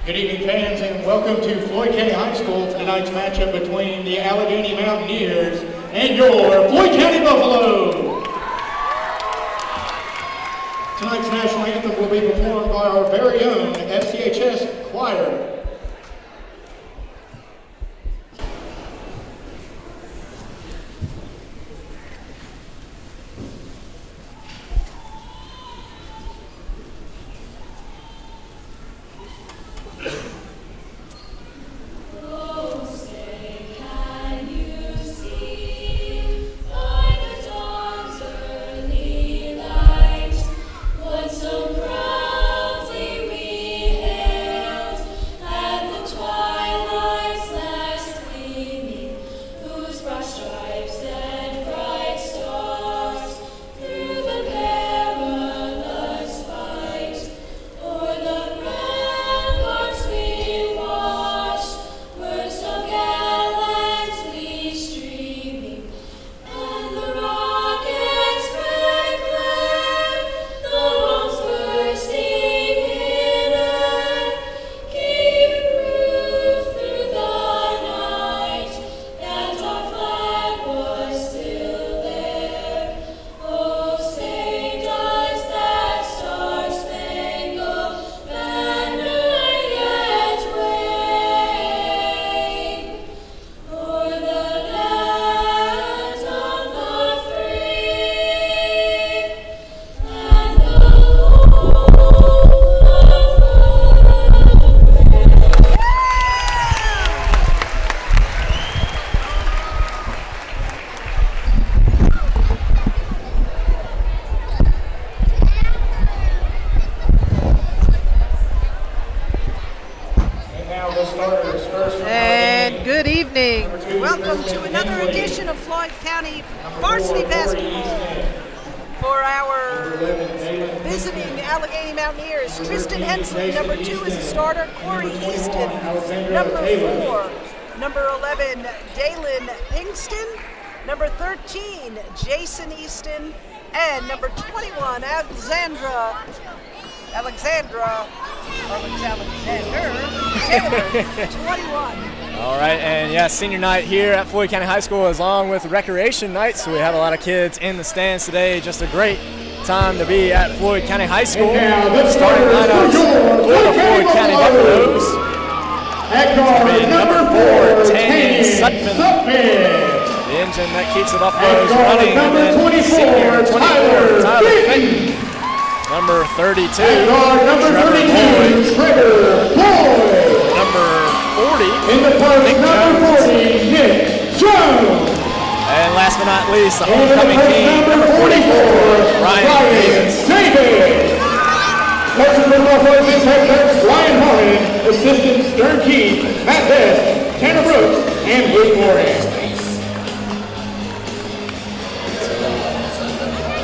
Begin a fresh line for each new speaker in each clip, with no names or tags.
Good evening, fans, and welcome to Floyd County High School for tonight's matchup between the Alleghany Mountaineers and your Floyd County Buffalo. Tonight's national anthem will be performed by our very own FCHS choir.
And good evening. Welcome to another edition of Floyd County Varsity Basketball. For our visiting Alleghany Mountaineers, Tristan Hensley, number 2 is a starter. Corey Easton, number 4. Number 11, Dalen Pinkston. Number 13, Jason Easton. And number 21, Alexander Taylor, 21.
All right, and yeah, senior night here at Floyd County High School is along with recreation night, so we have a lot of kids in the stands today. Just a great time to be at Floyd County High School. Starting lineups for the Floyd County Buffaloes. Number 4, Tanyan Sutphin. The engine that keeps the Buffaloes running. And then senior 24, Tyler Fenton. Number 32, Trevor Boyd. Number 40, Nick Jones. And last but not least, the homecoming king, number 44, Ryan Davis.
Coaches for the Buffaloes is head coach Ryan Harlan, assistants Stern Keith, Matt Best, Tanner Brooks, and Luke Moran.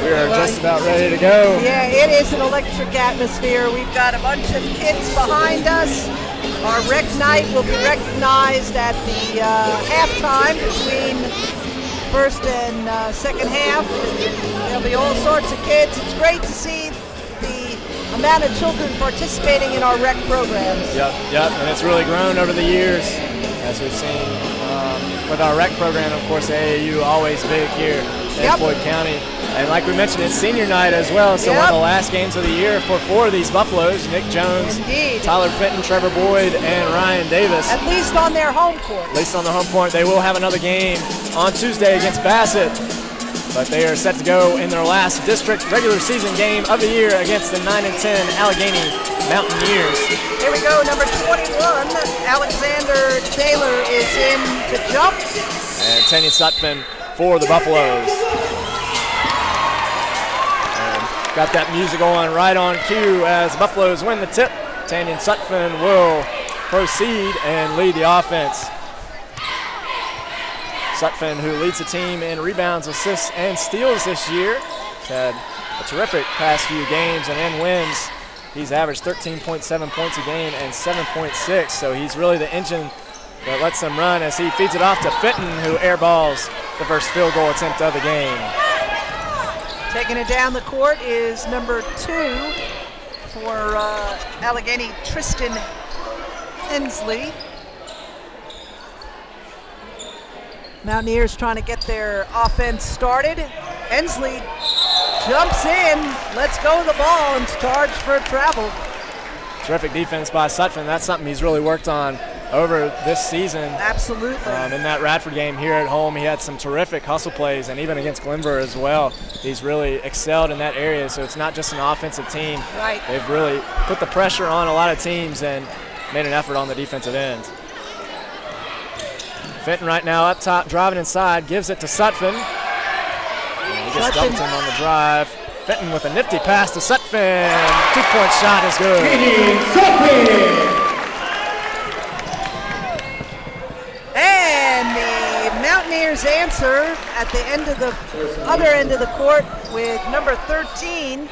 We are just about ready to go.
Yeah, it is an electric atmosphere. We've got a bunch of kids behind us. Our rec night will be recognized at the halftime between first and second half. There'll be all sorts of kids. It's great to see the amount of children participating in our rec programs.
Yep, and it's really grown over the years, as we've seen with our rec program. Of course, AAU always big here in Floyd County. And like we mentioned, it's senior night as well, so one of the last games of the year for 4 of these Buffaloes, Nick Jones, Tyler Fenton, Trevor Boyd, and Ryan Davis.
At least on their home court.
At least on their home court. They will have another game on Tuesday against Bassett, but they are set to go in their last district regular season game of the year against the 9-10 Alleghany Mountaineers.
Here we go, number 21, Alexander Taylor is in the jump.
And Tanyan Sutphin for the Buffaloes. Got that music on right on cue as Buffaloes win the tip. Tanyan Sutphin will proceed and lead the offense. Sutphin, who leads the team in rebounds, assists, and steals this year. He's had a terrific past few games and in wins. He's averaged 13.7 points a game and 7.6, so he's really the engine that lets them run as he feeds it off to Fenton, who airballs the first field goal attempt of the game.
Taking it down the court is number 2 for Alleghany, Tristan Hensley. Mountaineers trying to get their offense started. Hensley jumps in, lets go of the ball, and charged for a travel.
Terrific defense by Sutphin. That's something he's really worked on over this season.
Absolutely.
In that Radford game here at home, he had some terrific hustle plays, and even against Glenver as well. He's really excelled in that area, so it's not just an offensive team.
Right.
They've really put the pressure on a lot of teams and made an effort on the defensive end. Fenton right now up top, driving inside, gives it to Sutphin. And he just dumped him on the drive. Fenton with a nifty pass to Sutphin. 2-point shot is good.
And the Mountaineers answer at the end of the other end of the court with number 13,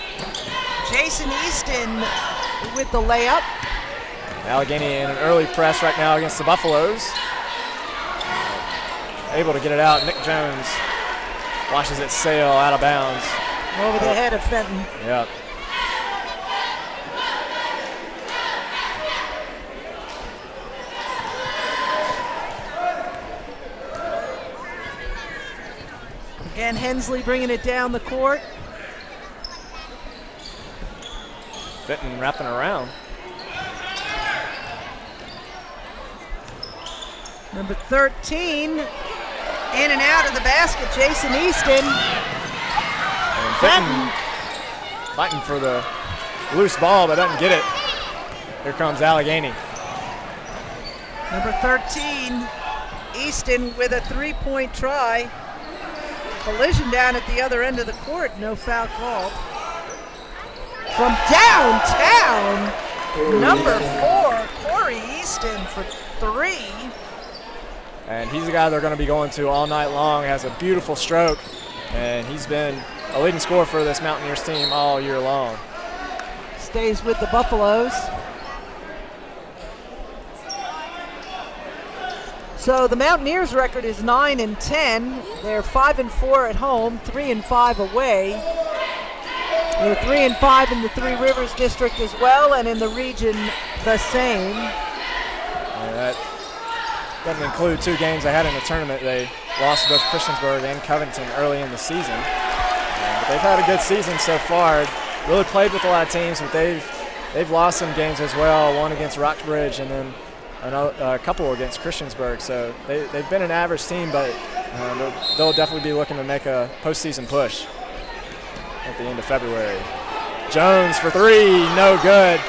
Jason Easton with the layup.
Alleghany in an early press right now against the Buffaloes. Able to get it out. Nick Jones watches it sail out of bounds.
Over the head of Fenton.
Yep.
Again, Hensley bringing it down the court.
Fenton wrapping around.
Number 13, in and out of the basket, Jason Easton.
And Fenton fighting for the loose ball, but doesn't get it. Here comes Alleghany.
Number 13, Easton with a three-point try. Collision down at the other end of the court, no foul called. From downtown, number 4, Corey Easton for 3.
And he's the guy they're going to be going to all night long. Has a beautiful stroke, and he's been a leading scorer for this Mountaineers team all year long.
Stays with the Buffaloes. So the Mountaineers' record is 9-10. They're 5-4 at home, 3-5 away. They're 3-5 in the Three Rivers District as well, and in the region the same.
Yeah, that doesn't include 2 games they had in the tournament. They lost to both Christiansburg and Covington early in the season. But they've had a good season so far. Really played with a lot of teams, but they've lost some games as well. One against Roxbridge and then a couple against Christiansburg. So they've been an average team, but they'll definitely be looking to make a postseason push at the end of February. Jones for 3, no good.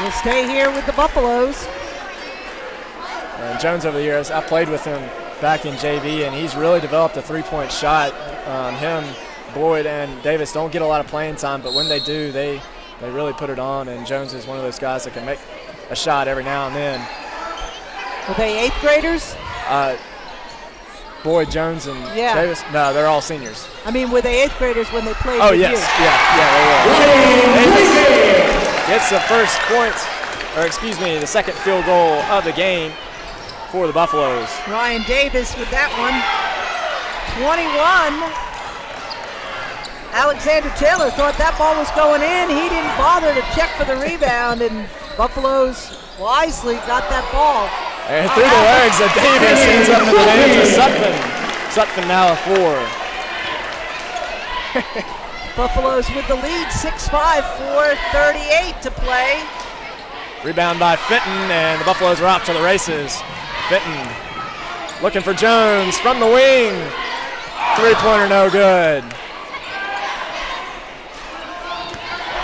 We'll stay here with the Buffaloes.
And Jones over the years, I played with him back in JV, and he's really developed a three-point shot. Him, Boyd, and Davis don't get a lot of playing time, but when they do, they really put it on, and Jones is one of those guys that can make a shot every now and then.
Were they 8th graders?
Boyd, Jones, and Davis? No, they're all seniors.
I mean, were they 8th graders when they played
with
you?
Yeah, they were. Davis gets the first point, or excuse me, the second field goal of the game for the Buffaloes.
Ryan Davis with that one. 21. Alexander Taylor thought that ball was going in. He didn't bother to check for the rebound, and Buffaloes wisely got that ball.
And through the legs of Davis, ends up in the hands of Sutphin. Sutphin now a 4.
Buffaloes with the lead, 6-5, 4:38 to play.
Rebound by Fenton, and the Buffaloes are off to the races. Fenton looking for Jones from the wing. Three-pointer no good.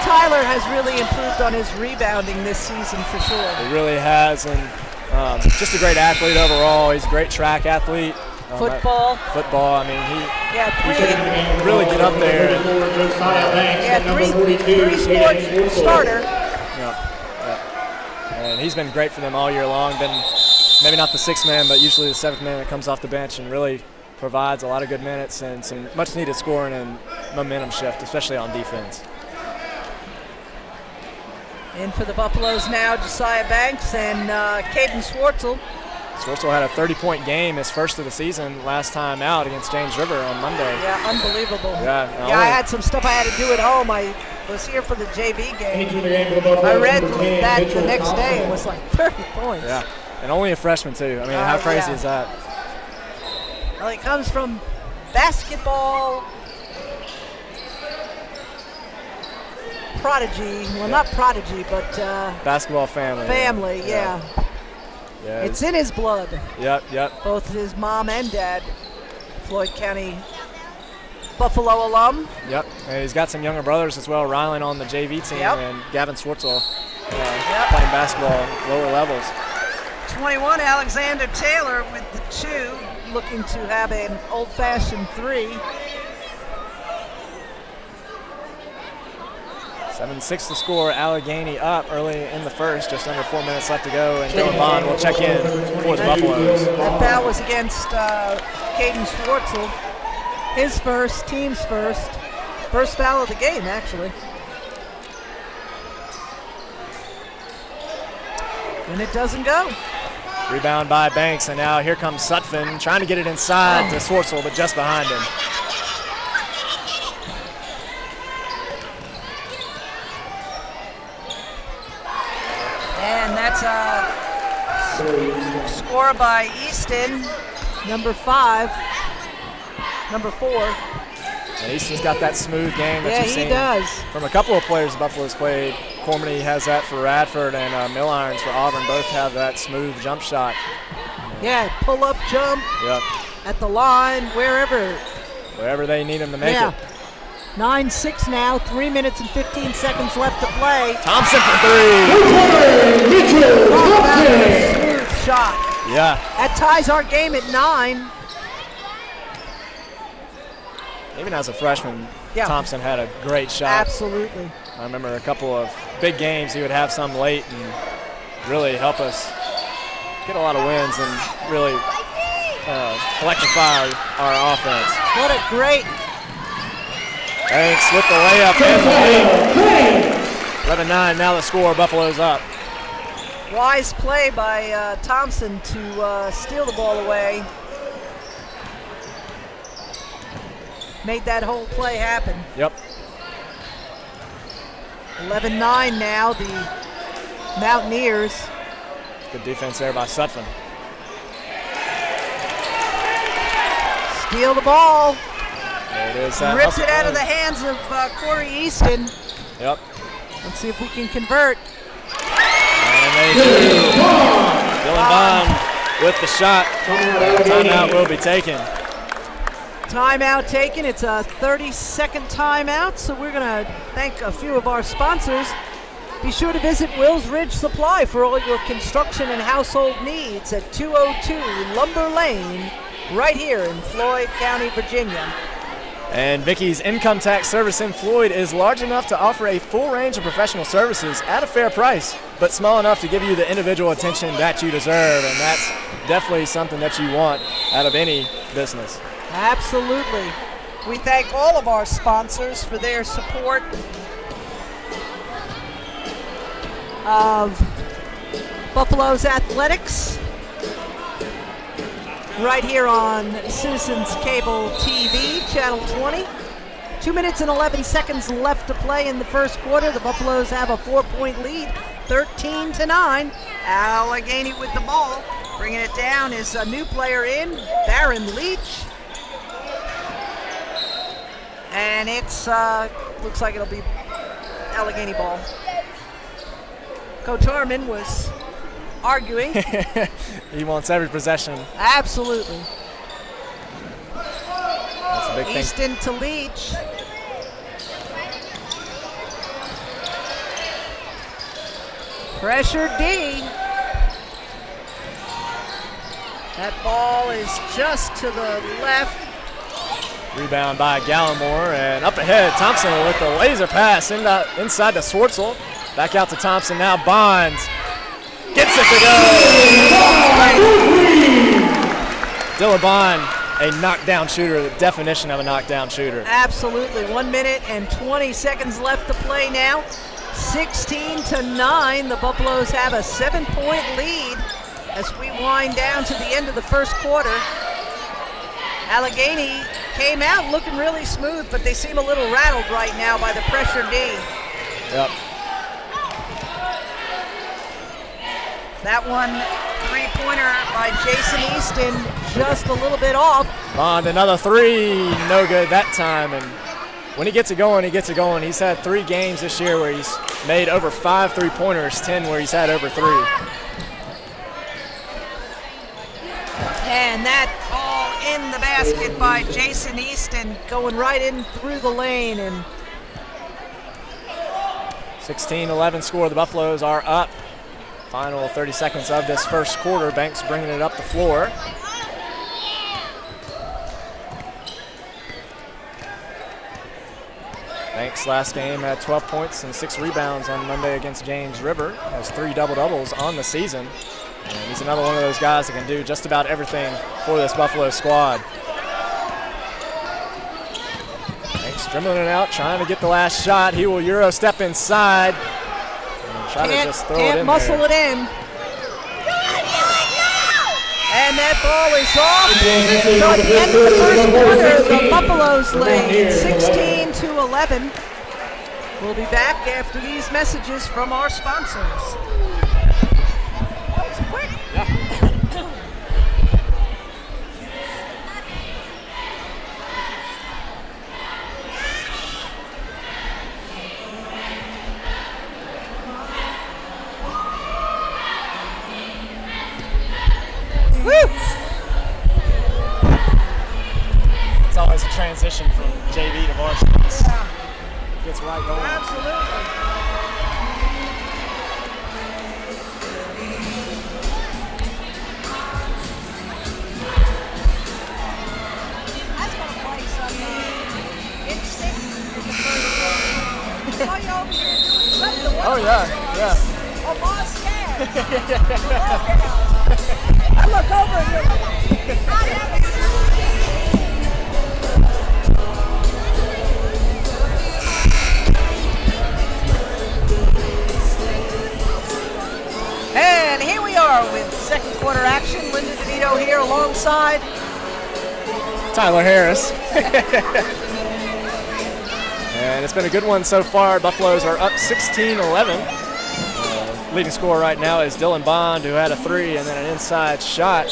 Tyler has really improved on his rebounding this season for sure.
He really has, and just a great athlete overall. He's a great track athlete.
Football.
I mean, he
can
really get up there.
Three-sport starter.
And he's been great for them all year long. Been maybe not the 6th man, but usually the 7th man that comes off the bench and really provides a lot of good minutes and some much-needed scoring and momentum shift, especially on defense.
In for the Buffaloes now, Josiah Banks and Caden Swartzel.
Swartzel had a 30-point game, his first of the season, last time out against James River on Monday.
Yeah, unbelievable.
Yeah,
I had some stuff I had to do at home. I was here for the JV game.
Entering the game for the Buffalo,
I read
number 10,
that
Mitchell
the next
Thompson.
day. It was like 30 points.
Yeah, and only a freshman too. I mean, how crazy is that?
Well, he comes from basketball prodigy. Well, not prodigy, but
Basketball family.
family. Yeah. It's in his blood.
Yep.
Both his mom and dad, Floyd County Buffalo alum.
Yep, and he's got some younger brothers as well, Rylan on the JV team, and Gavin Swartzel playing basketball lower levels.
21, Alexander Taylor with the 2, looking to have an old-fashioned 3.
7-6 to score, Alleghany up early in the first, just under 4 minutes left to go, and Dylan Bond will check in for the Buffaloes.
That foul was against Caden Schwartzel. His first, team's first foul of the game, actually. And it doesn't go.
Rebound by Banks, and now here comes Sutphin, trying to get it inside to Schwartzel, but just behind him.
And that's a score by Easton, number 5. Number 4.
And Easton's got that smooth game that you've seen from a couple of players the Buffaloes played. Cormany has that for Radford, and Millirons for Auburn both have that smooth jump shot.
Yeah, pull-up jump at the line,
wherever they need him to make it.
9-6 now, 3 minutes and 15 seconds left to play.
Thompson for 3.
Mitchell Thompson.
Smooth shot.
Yeah.
That ties our game at 9.
Even as a freshman, Thompson had a great shot.
Absolutely.
I remember a couple of big games, he would have some late and really help us get a lot of wins and really electrify our offense.
What a great.
Banks with the layup and the lead. 11-9, now the score, Buffalo's up.
Wise play by Thompson to steal the ball away. Made that whole play happen.
Yep.
11-9 now, the Mountaineers.
Good defense there by Sutphin.
Steal the ball.
There it is.
Rips it out of the hands of Corey Easton.
Yep.
Let's see if we can convert.
And they do. Dylan Bond with the shot. Timeout will be taken.
Timeout taken. It's a 30-second timeout, so we're going to thank a few of our sponsors. Be sure to visit Wills Ridge Supply for all your construction and household needs at 202 Lumber Lane, right here in Floyd County, Virginia.
And Vicky's Income Tax Service in Floyd is large enough to offer a full range of professional services at a fair price, but small enough to give you the individual attention that you deserve, and that's definitely something that you want out of any business.
Absolutely. We thank all of our sponsors for their support of Buffalo's athletics right here on Citizens Cable TV, Channel 20. 2 minutes and 11 seconds left to play in the first quarter. The Buffaloes have a 4-point lead, 13-9. Alleghany with the ball. Bringing it down is a new player in, Baron Leach. And it's, looks like it'll be Alleghany ball. Coach Harmon was arguing.
He wants every possession.
Absolutely.
That's a big thing.
Easton to Leach. Pressure D. That ball is just to the left.
Rebound by Gallimore, and up ahead, Thompson with the laser pass inside to Swartzel. Back out to Thompson now, Bond gets it to go. Dylan Bond, a knockdown shooter, the definition of a knockdown shooter.
Absolutely, 1 minute and 20 seconds left to play now. 16-9, the Buffaloes have a 7-point lead as we wind down to the end of the first quarter. Alleghany came out looking really smooth, but they seem a little rattled right now by the pressure D.
Yep.
That one, three-pointer by Jason Easton, just a little bit off.
Bond, another three, no good that time. And when he gets it going, he gets it going. He's had 3 games this year where he's made over 5 three-pointers, 10 where he's had over 3.
And that ball in the basket by Jason Easton, going right in through the lane. And
16-11 score. The Buffaloes are up. Final 30 seconds of this first quarter. Banks bringing it up the floor. Banks last game had 12 points and 6 rebounds on Monday against James River. Has 3 double-doubles on the season. And he's another one of those guys that can do just about everything for this Buffalo squad. Banks dribbling it out, trying to get the last shot. He will Euro step inside. Try to just throw it in
muscle
there.
it in. And that ball is off. So at the end of the first quarter, the Buffaloes lead 16-11. We'll be back after these messages from our sponsors. That was quick.
Yeah.
Woo!
It's always a transition from JV to varsity.
Yeah.
Gets right going.
Absolutely. I was going to play some instinct in the first quarter. Saw you over here doing something.
Oh, yeah.
Oh, boss, yeah. I look over and And here we are with second quarter action. Linda DeVito here alongside
Tyler Harris. And it's been a good one so far. Buffaloes are up 16-11. Leading scorer right now is Dylan Bond, who had a 3 and then an inside shot.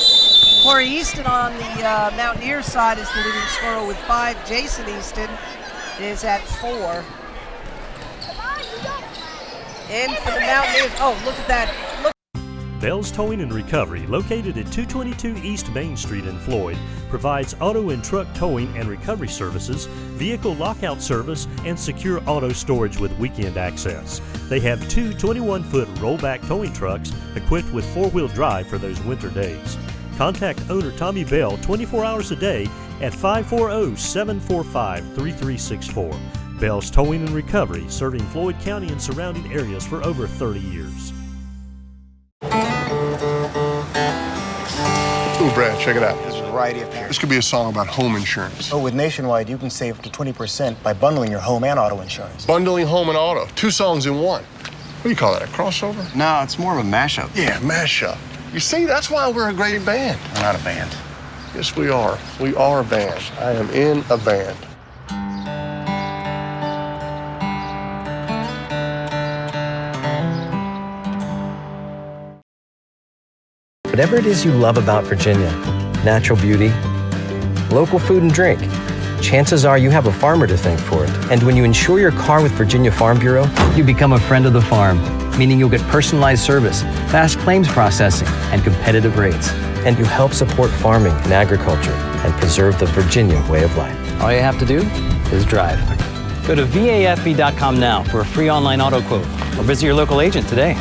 Corey Easton on the Mountaineers side is the leading scorer with 5. Jason Easton is at 4. In for the Mountaineers. Oh, look at that. Look.
Bell's Towing and Recovery, located at 222 East Main Street in Floyd, provides auto and truck towing and recovery services, vehicle lockout service, and secure auto storage with weekend access. They have 2 21-foot rollback towing trucks equipped with 4-wheel drive for those winter days. Contact owner Tommy Bell 24 hours a day at 540-745-3364. Bell's Towing and Recovery, serving Floyd County and surrounding areas for over 30 years.
Ooh, Brad, check it out.
There's a variety of pairs.
This could be a song about home insurance.
Oh, with Nationwide, you can save up to 20% by bundling your home and auto insurance.
Bundling home and auto. 2 songs in one. What do you call that, a crossover?
No, it's more of a mashup.
Yeah, mashup. You see, that's why we're a great band.
We're not a band.
Yes, we are. We are a band. I am in a band.
Whatever it is you love about Virginia, natural beauty, local food and drink, chances are you have a farmer to thank for it. And when you insure your car with Virginia Farm Bureau, you become a friend of the farm, meaning you'll get personalized service, fast claims processing, and competitive rates. And you help support farming and agriculture and preserve the Virginia way of life.
All you have to do is drive. Go to vafb.com now for a free online auto quote or visit your local agent today.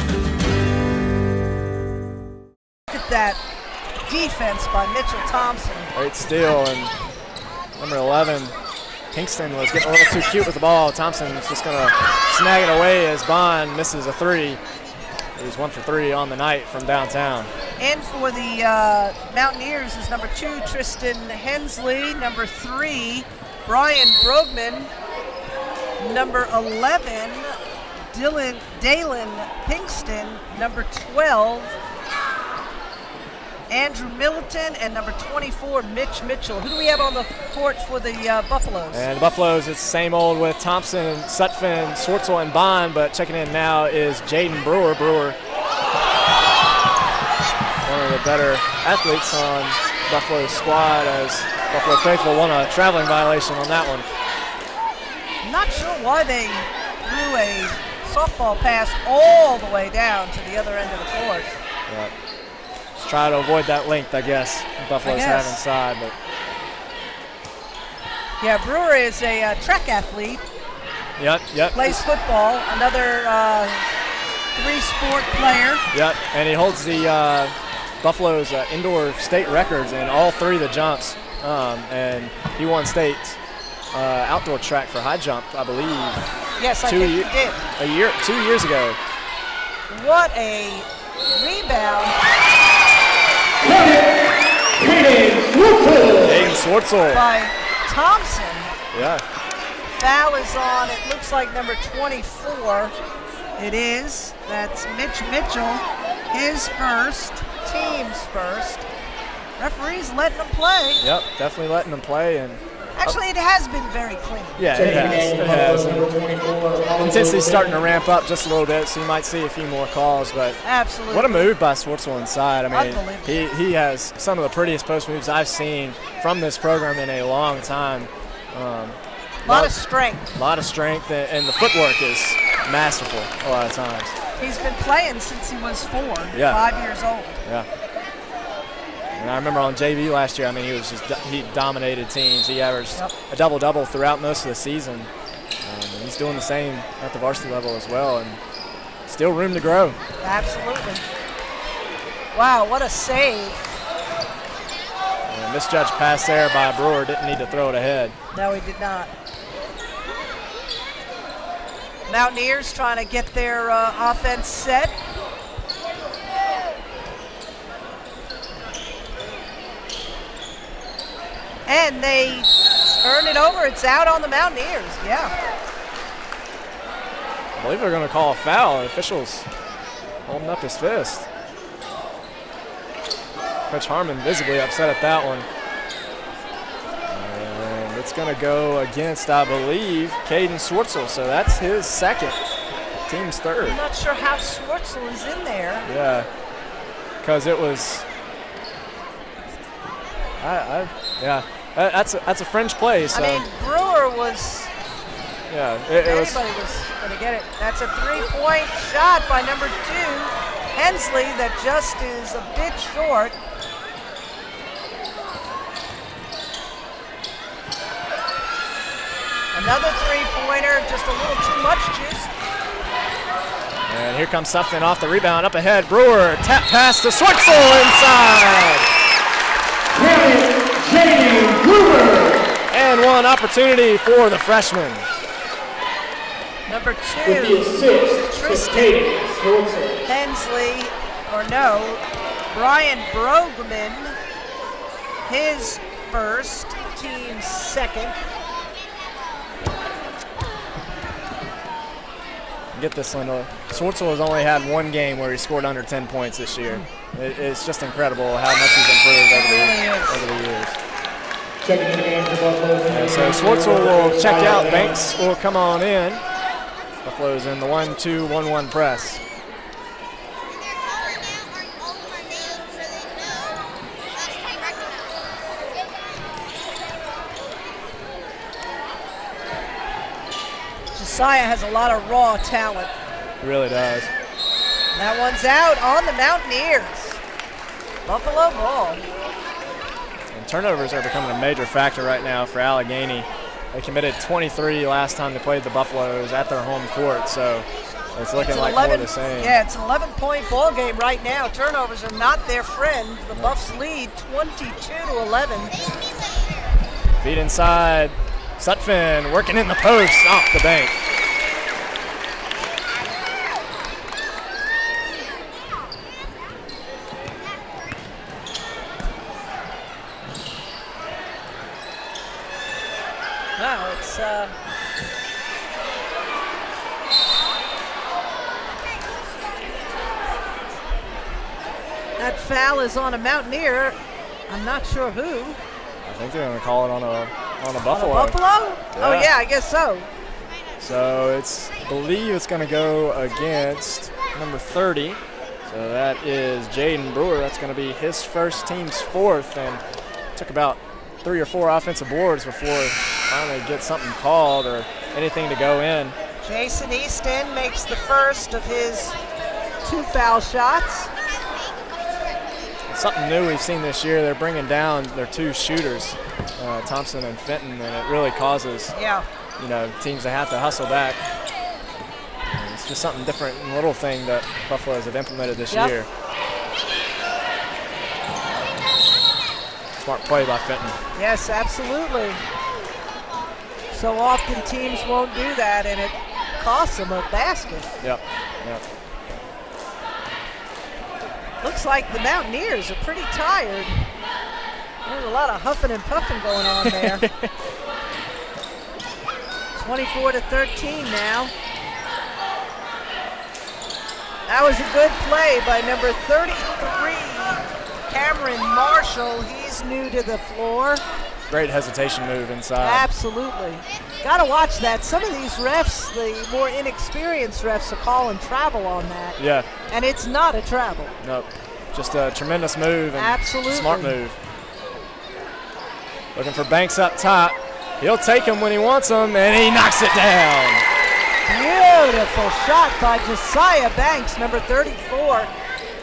That defense by Mitchell Thompson.
Great steal, and number 11, Kingston was getting a little too cute with the ball. Thompson's just going to snag it away as Bond misses a 3. He's 1 for 3 on the night from downtown.
In for the Mountaineers is number 2, Tristan Hensley. Number 3, Brian Brogman. Number 11, Dalen Pinkston. Number 12, Andrew Middleton, and number 24, Mitch Mitchell. Who do we have on the court for the Buffaloes?
And the Buffaloes, it's the same old with Thompson, Sutphin, Swartzel, and Bond, but checking in now is Jaden Brewer. Brewer, one of the better athletes on Buffalo's squad, as Buffalo Faithful won a traveling violation on that one.
I'm not sure why they threw a softball pass all the way down to the other end of the court.
Yep. Just try to avoid that length, I guess, Buffalo's have inside. But
yeah, Brewer is a track athlete.
Yep.
Plays football, another three-sport player.
Yep, and he holds the Buffalo's indoor state records in all three of the jumps. And he won state outdoor track for high jump, I believe.
Yes, I think he did.
2 years ago.
What a rebound.
Jaden Swartzel.
By Thompson.
Yeah.
Foul is on, it looks like number 24. It is. That's Mitch Mitchell. His first, team's first. Referee's letting them play.
Yep, definitely letting them play. And
actually, it has been very clean.
Yeah, it has. Intensity's starting to ramp up just a little bit, so you might see a few more calls. But
absolutely,
what a move by Swartzel inside. I
mean,
he has some of the prettiest post moves I've seen from this program in a long time.
A lot of strength.
A lot of strength, and the footwork is masterful a lot of times.
He's been playing since he was 5 years old.
Yeah. And I remember on JV last year, I mean, he dominated teams. He averaged a double-double throughout most of the season. And he's doing the same at the varsity level as well, and still room to grow.
Absolutely. Wow, what a save.
And misjudged pass there by Brewer. Didn't need to throw it ahead.
No, he did not. Mountaineers trying to get their offense set. And they turn it over. It's out on the Mountaineers. Yeah.
I believe they're going to call a foul. The official's holding up his fist. Coach Harmon visibly upset at that one. And it's going to go against, I believe, Caden Swartzel. So that's his second. Team's third.
I'm not sure how Swartzel is in there.
Yeah. Because it was... yeah. That's a French play. So.
I mean, Brewer was.
Yeah,
anybody was going to get it. That's a three-point shot by number 2, Hensley, that just is a bit short. Another three-pointer, just a little too much juice.
And here comes Sutphin off the rebound, up ahead. Brewer, tap pass to Swartzel inside. And one opportunity for the freshman.
Number 2, Tristan Hensley, or no, Brian Brogman, his first, team's second.
Get this, Linda. Swartzel has only had one game where he scored under 10 points this year. It's just incredible how much he's improved over the years. And so Swartzel will check out. Banks will come on in. Buffalo's in the 1-2-1-1 press.
Josiah has a lot of raw talent.
He really does.
That one's out on the Mountaineers. Buffalo ball.
And turnovers are becoming a major factor right now for Alleghany. They committed 23 last time they played the Buffaloes at their home court, so it's looking like more of the same.
Yeah, it's an 11-point ball game right now. Turnovers are not their friend. The Buffs lead 22-11.
Feet inside. Sutphin working in the post off the bank.
Wow, it's That foul is on a Mountaineer. I'm not sure who.
I think they're going to call it on a Buffalo.
On a Buffalo?
Yeah.
Oh, yeah, I guess so.
So I believe it's going to go against number 30. So that is Jaden Brewer. That's going to be his first, team's fourth, and took about 3 or 4 offensive boards before finally get something called or anything to go in.
Jason Easton makes the first of his 2 foul shots.
Something new we've seen this year, they're bringing down their 2 shooters, Thompson and Fenton, and it really causes teams to have to hustle back. And it's just something different and little thing that Buffaloes have implemented this year. Smart play by Fenton.
Yes, absolutely. So often teams won't do that, and it costs them a basket.
Yep.
Looks like the Mountaineers are pretty tired. There's a lot of huffing and puffing going on there. 24-13 now. That was a good play by number 33, Cameron Marshall. He's new to the floor.
Great hesitation move inside.
Absolutely. Got to watch that. Some of these refs, the more inexperienced refs, are calling travel on that.
Yeah.
And it's not a travel.
Nope. Just a tremendous move and
absolutely
smart move. Looking for Banks up top. He'll take him when he wants him, and he knocks it down.
Beautiful shot by Josiah Banks, number 34.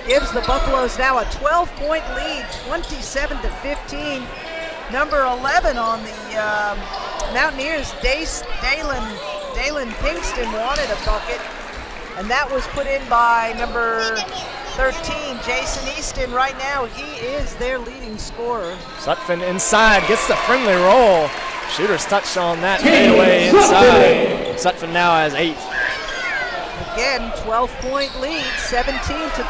Gives the Buffaloes now a 12-point lead, 27-15. Number 11 on the Mountaineers, Dalen Pinkston wanted a bucket, and that was put in by number 13, Jason Easton. Right now, he is their leading scorer.
Sutphin inside, gets the friendly roll. Shooter's touched on that fadeaway inside. Sutphin now has 8.
Again, 12-point lead, 17-29.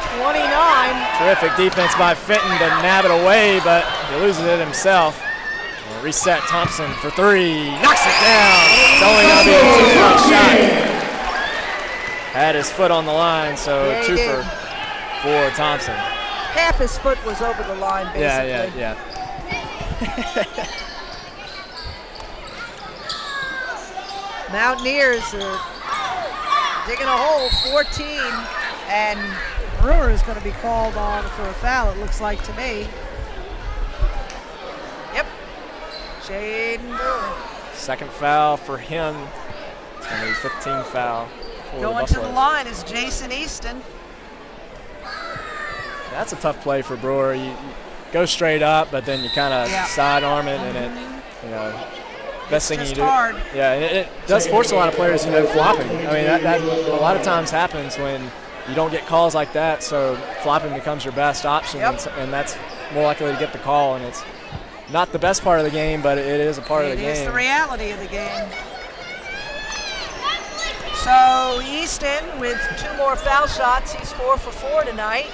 Terrific defense by Fenton to nab it away, but he loses it himself. Reset Thompson for 3, knocks it down. It's only going to be a 2-point shot. Had his foot on the line, so 2 for Thompson.
Half his foot was over the line, basically.
Yeah.
Mountaineers are digging a hole, 14, and Brewer is going to be called on for a foul, it looks like to me. Yep, Jaden Brewer.
Second foul for him. It's going to be 15 foul for
Going
the
to the line is Jason Easton.
That's a tough play for Brewer. You go straight up, but then you kind of sidearm it, and it, best thing you do.
Hard.
Yeah, it does force a lot of players, flopping. I mean, that a lot of times happens when you don't get calls like that, so flopping becomes your best option, and that's more likely to get the call, and it's not the best part of the game, but it is a part of the game.
It is the reality of the game. So Easton with 2 more foul shots. He's 4 for 4 tonight.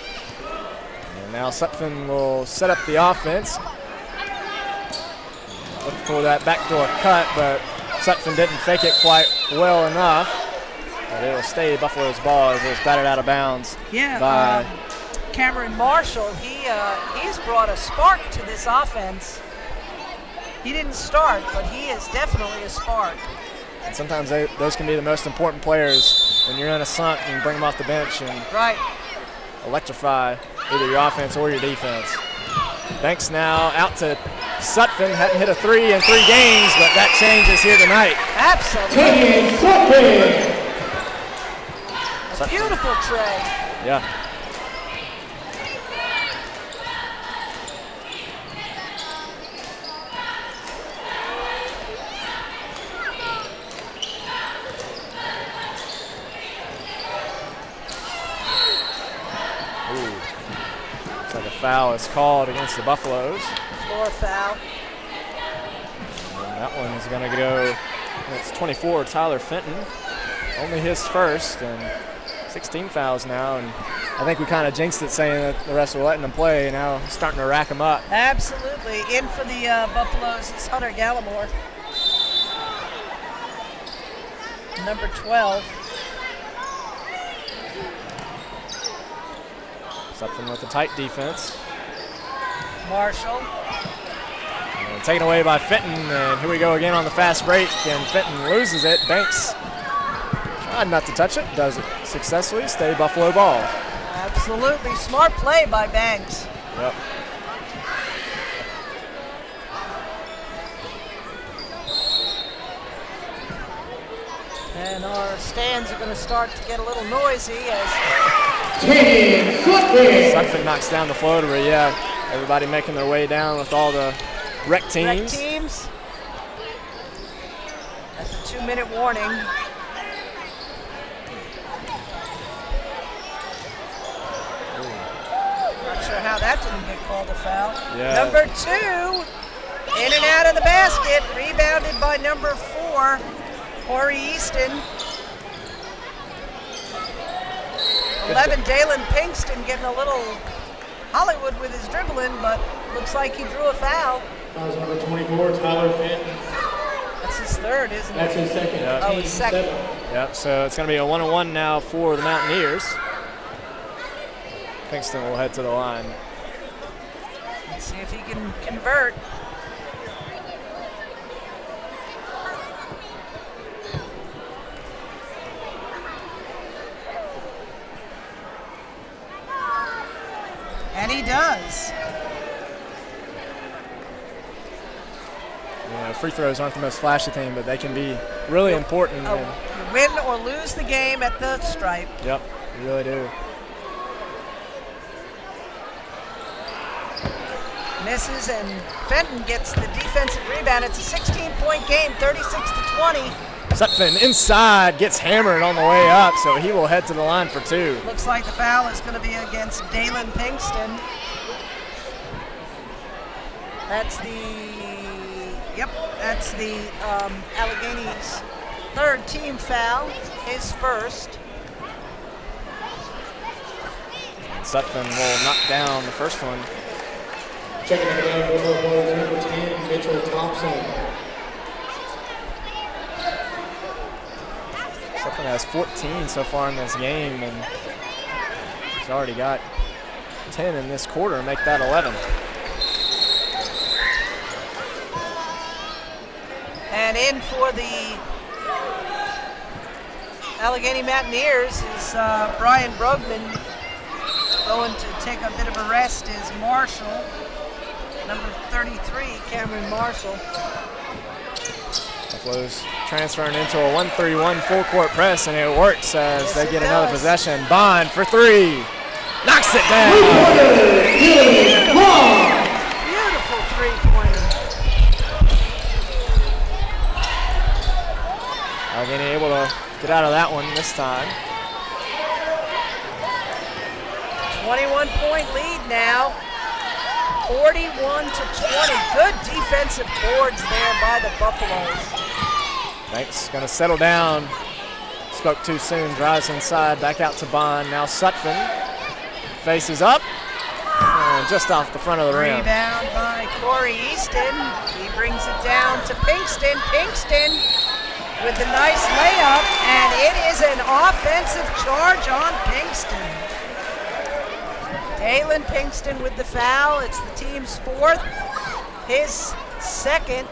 And now Sutphin will set up the offense. Look for that backdoor cut, but Sutphin didn't fake it quite well enough. But it will stay Buffalo's ball as it was batted out of bounds. By
Cameron Marshall, he's brought a spark to this offense. He didn't start, but he is definitely a spark.
And sometimes those can be the most important players when you're in a slump. You can bring them off the bench and electrify either your offense or your defense. Banks now out to Sutphin. Hadn't hit a 3 in 3 games, but that changes here tonight.
Absolutely. A beautiful tray.
Yeah. Looks like a foul is called against the Buffaloes.
Floor foul.
And that one's going to go, it's 24, Tyler Fenton. Only his first, and 16 fouls now. And I think we kind of jinxed it saying that the rest were letting them play. Now starting to rack them up.
Absolutely. In for the Buffaloes is Hunter Gallimore. Number 12.
Something with a tight defense.
Marshall.
And taken away by Fenton, and here we go again on the fast break, and Fenton loses it. Banks tried not to touch it, does it successfully. Stay Buffalo ball.
Absolutely smart play by Banks.
Yep.
And our stands are going to start to get a little noisy as
Sutphin knocks down the floater, but yeah, everybody making their way down with all the rec teams.
At the 2-minute warning. Not sure how that didn't get called a foul.
Yeah.
Number 2, in and out of the basket, rebounded by number 4, Corey Easton. 11, Dalen Pinkston getting a little Hollywood with his dribbling, but looks like he drew a foul.
That was number 24, Tyler Fenton.
That's his third, isn't it?
That's his second.
Yep.
Oh, his second.
Yep, so it's going to be a 1-on-1 now for the Mountaineers. Pinkston will head to the line.
Let's see if he can convert. And he does.
You know, free throws aren't the most flashy thing, but they can be really important.
You win or lose the game at the stripe.
Yep, you really do.
Misses, and Fenton gets the defensive rebound. It's a 16-point game, 36-20.
Sutphin inside, gets hammered on the way up, so he will head to the line for 2.
Looks like the foul is going to be against Dalen Pinkston. That's the Allegany's third team foul, his first.
Sutphin will knock down the first one.
Checking in again, Buffalo number 10, Mitchell Thompson.
Sutphin has 14 so far in this game, and he's already got 10 in this quarter, make that 11.
And in for the Alleghany Mountaineers is Brian Brogman. Going to take a bit of a rest is Marshall. Number 33, Cameron Marshall.
Buffalo's transferring into a 1-3-1 full court press, and it works as
Yes,
they
it
get another
does.
possession. Bond for 3. Knocks it down.
Beautiful three-pointer.
Alleghany able to get out of that one this time.
21-point lead now. 41-20. Good defensive boards there by the Buffaloes.
Banks going to settle down. Spoke too soon, drives inside, back out to Bond. Now Sutphin faces up, and just off the front of the rim.
Rebound by Corey Easton. He brings it down to Pinkston. Pinkston with the nice layup, and it is an offensive charge on Pinkston. Dalen Pinkston with the foul. It's the team's fourth, his second.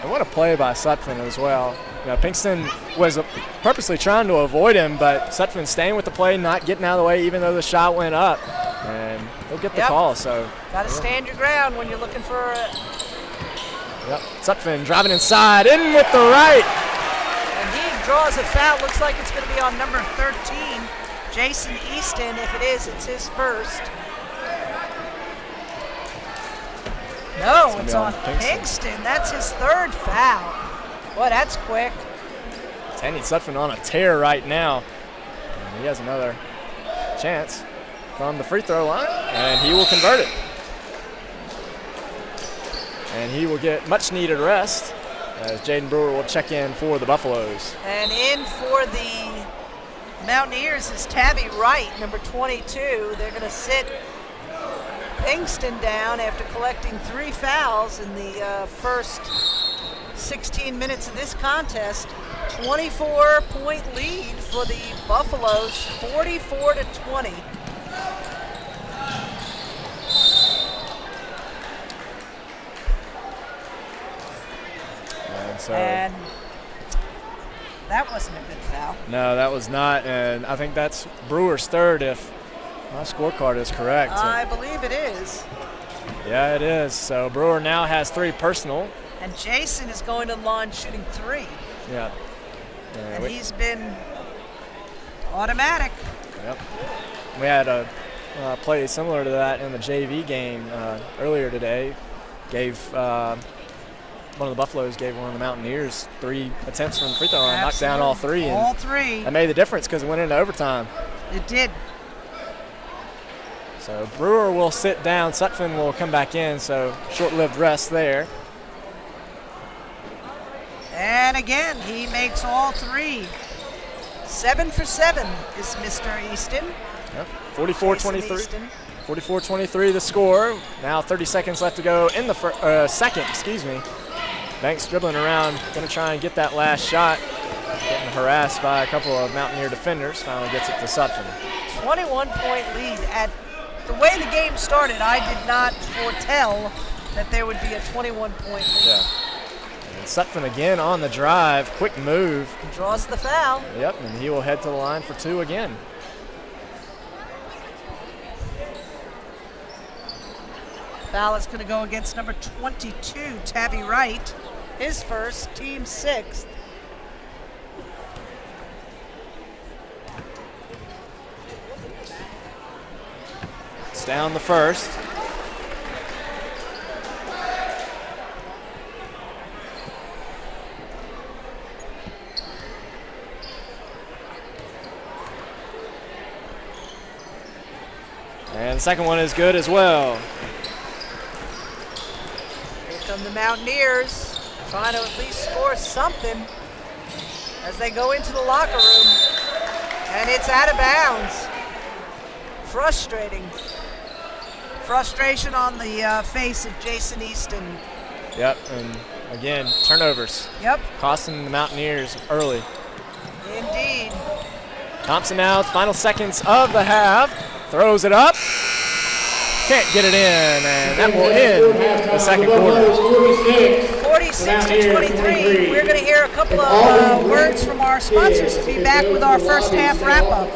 And what a play by Sutphin as well. You know, Pinkston was purposely trying to avoid him, but Sutphin staying with the play, not getting out of the way, even though the shot went up. And he'll get the call. So
Got to stand your ground when you're looking for a...
Yep, Sutphin driving inside, in with the right.
And he draws a foul. Looks like it's going to be on number 13, Jason Easton. If it is, it's his first. No, it's on Pinkston. That's his third foul. Boy, that's quick.
Tanny Sutphin on a tear right now. And he has another chance from the free throw line, and he will convert it. And he will get much needed rest as Jaden Brewer will check in for the Buffaloes.
And in for the Mountaineers is Tabby Wright, number 22. They're going to sit Pinkston down after collecting 3 fouls in the first 16 minutes of this contest. 24-point lead for the Buffaloes, 44-20. And that wasn't a good foul.
No, that was not, and I think that's Brewer's third if my scorecard is correct.
I believe it is.
Yeah, it is. So Brewer now has 3 personal.
And Jason is going to the line shooting 3.
Yeah.
And he's been automatic.
Yep. We had a play similar to that in the JV game earlier today. One of the Buffaloes gave one of the Mountaineers 3 attempts from the free throw line, knocked down all 3.
All 3.
That made the difference because it went into overtime.
It did.
So Brewer will sit down. Sutphin will come back in, so short-lived rest there.
And again, he makes all 3. 7 for 7 is Mr. Easton.
Yep. 44-23. 44-23 the score. Now 30 seconds left to go in the second, Banks dribbling around, going to try and get that last shot. Getting harassed by a couple of Mountaineer defenders. Finally gets it to Sutphin.
21-point lead. At the way the game started, I did not foretell that there would be a 21-point lead.
Yeah. And Sutphin again on the drive. Quick move.
Draws the foul.
Yep, and he will head to the line for 2 again.
Foul is going to go against number 22, Tabby Wright. His first, team 6th.
It's down the first. And the second one is good as well.
Here come the Mountaineers, trying to at least score something as they go into the locker room. And it's out of bounds. Frustrating. Frustration on the face of Jason Easton.
Yep, and again, turnovers.
Yep.
Costing the Mountaineers early.
Indeed.
Thompson now, final seconds of the half. Throws it up. Can't get it in, and that will end the second quarter.
46-23. We're going to hear a couple of words from our sponsors and be back with our first half wrap-up.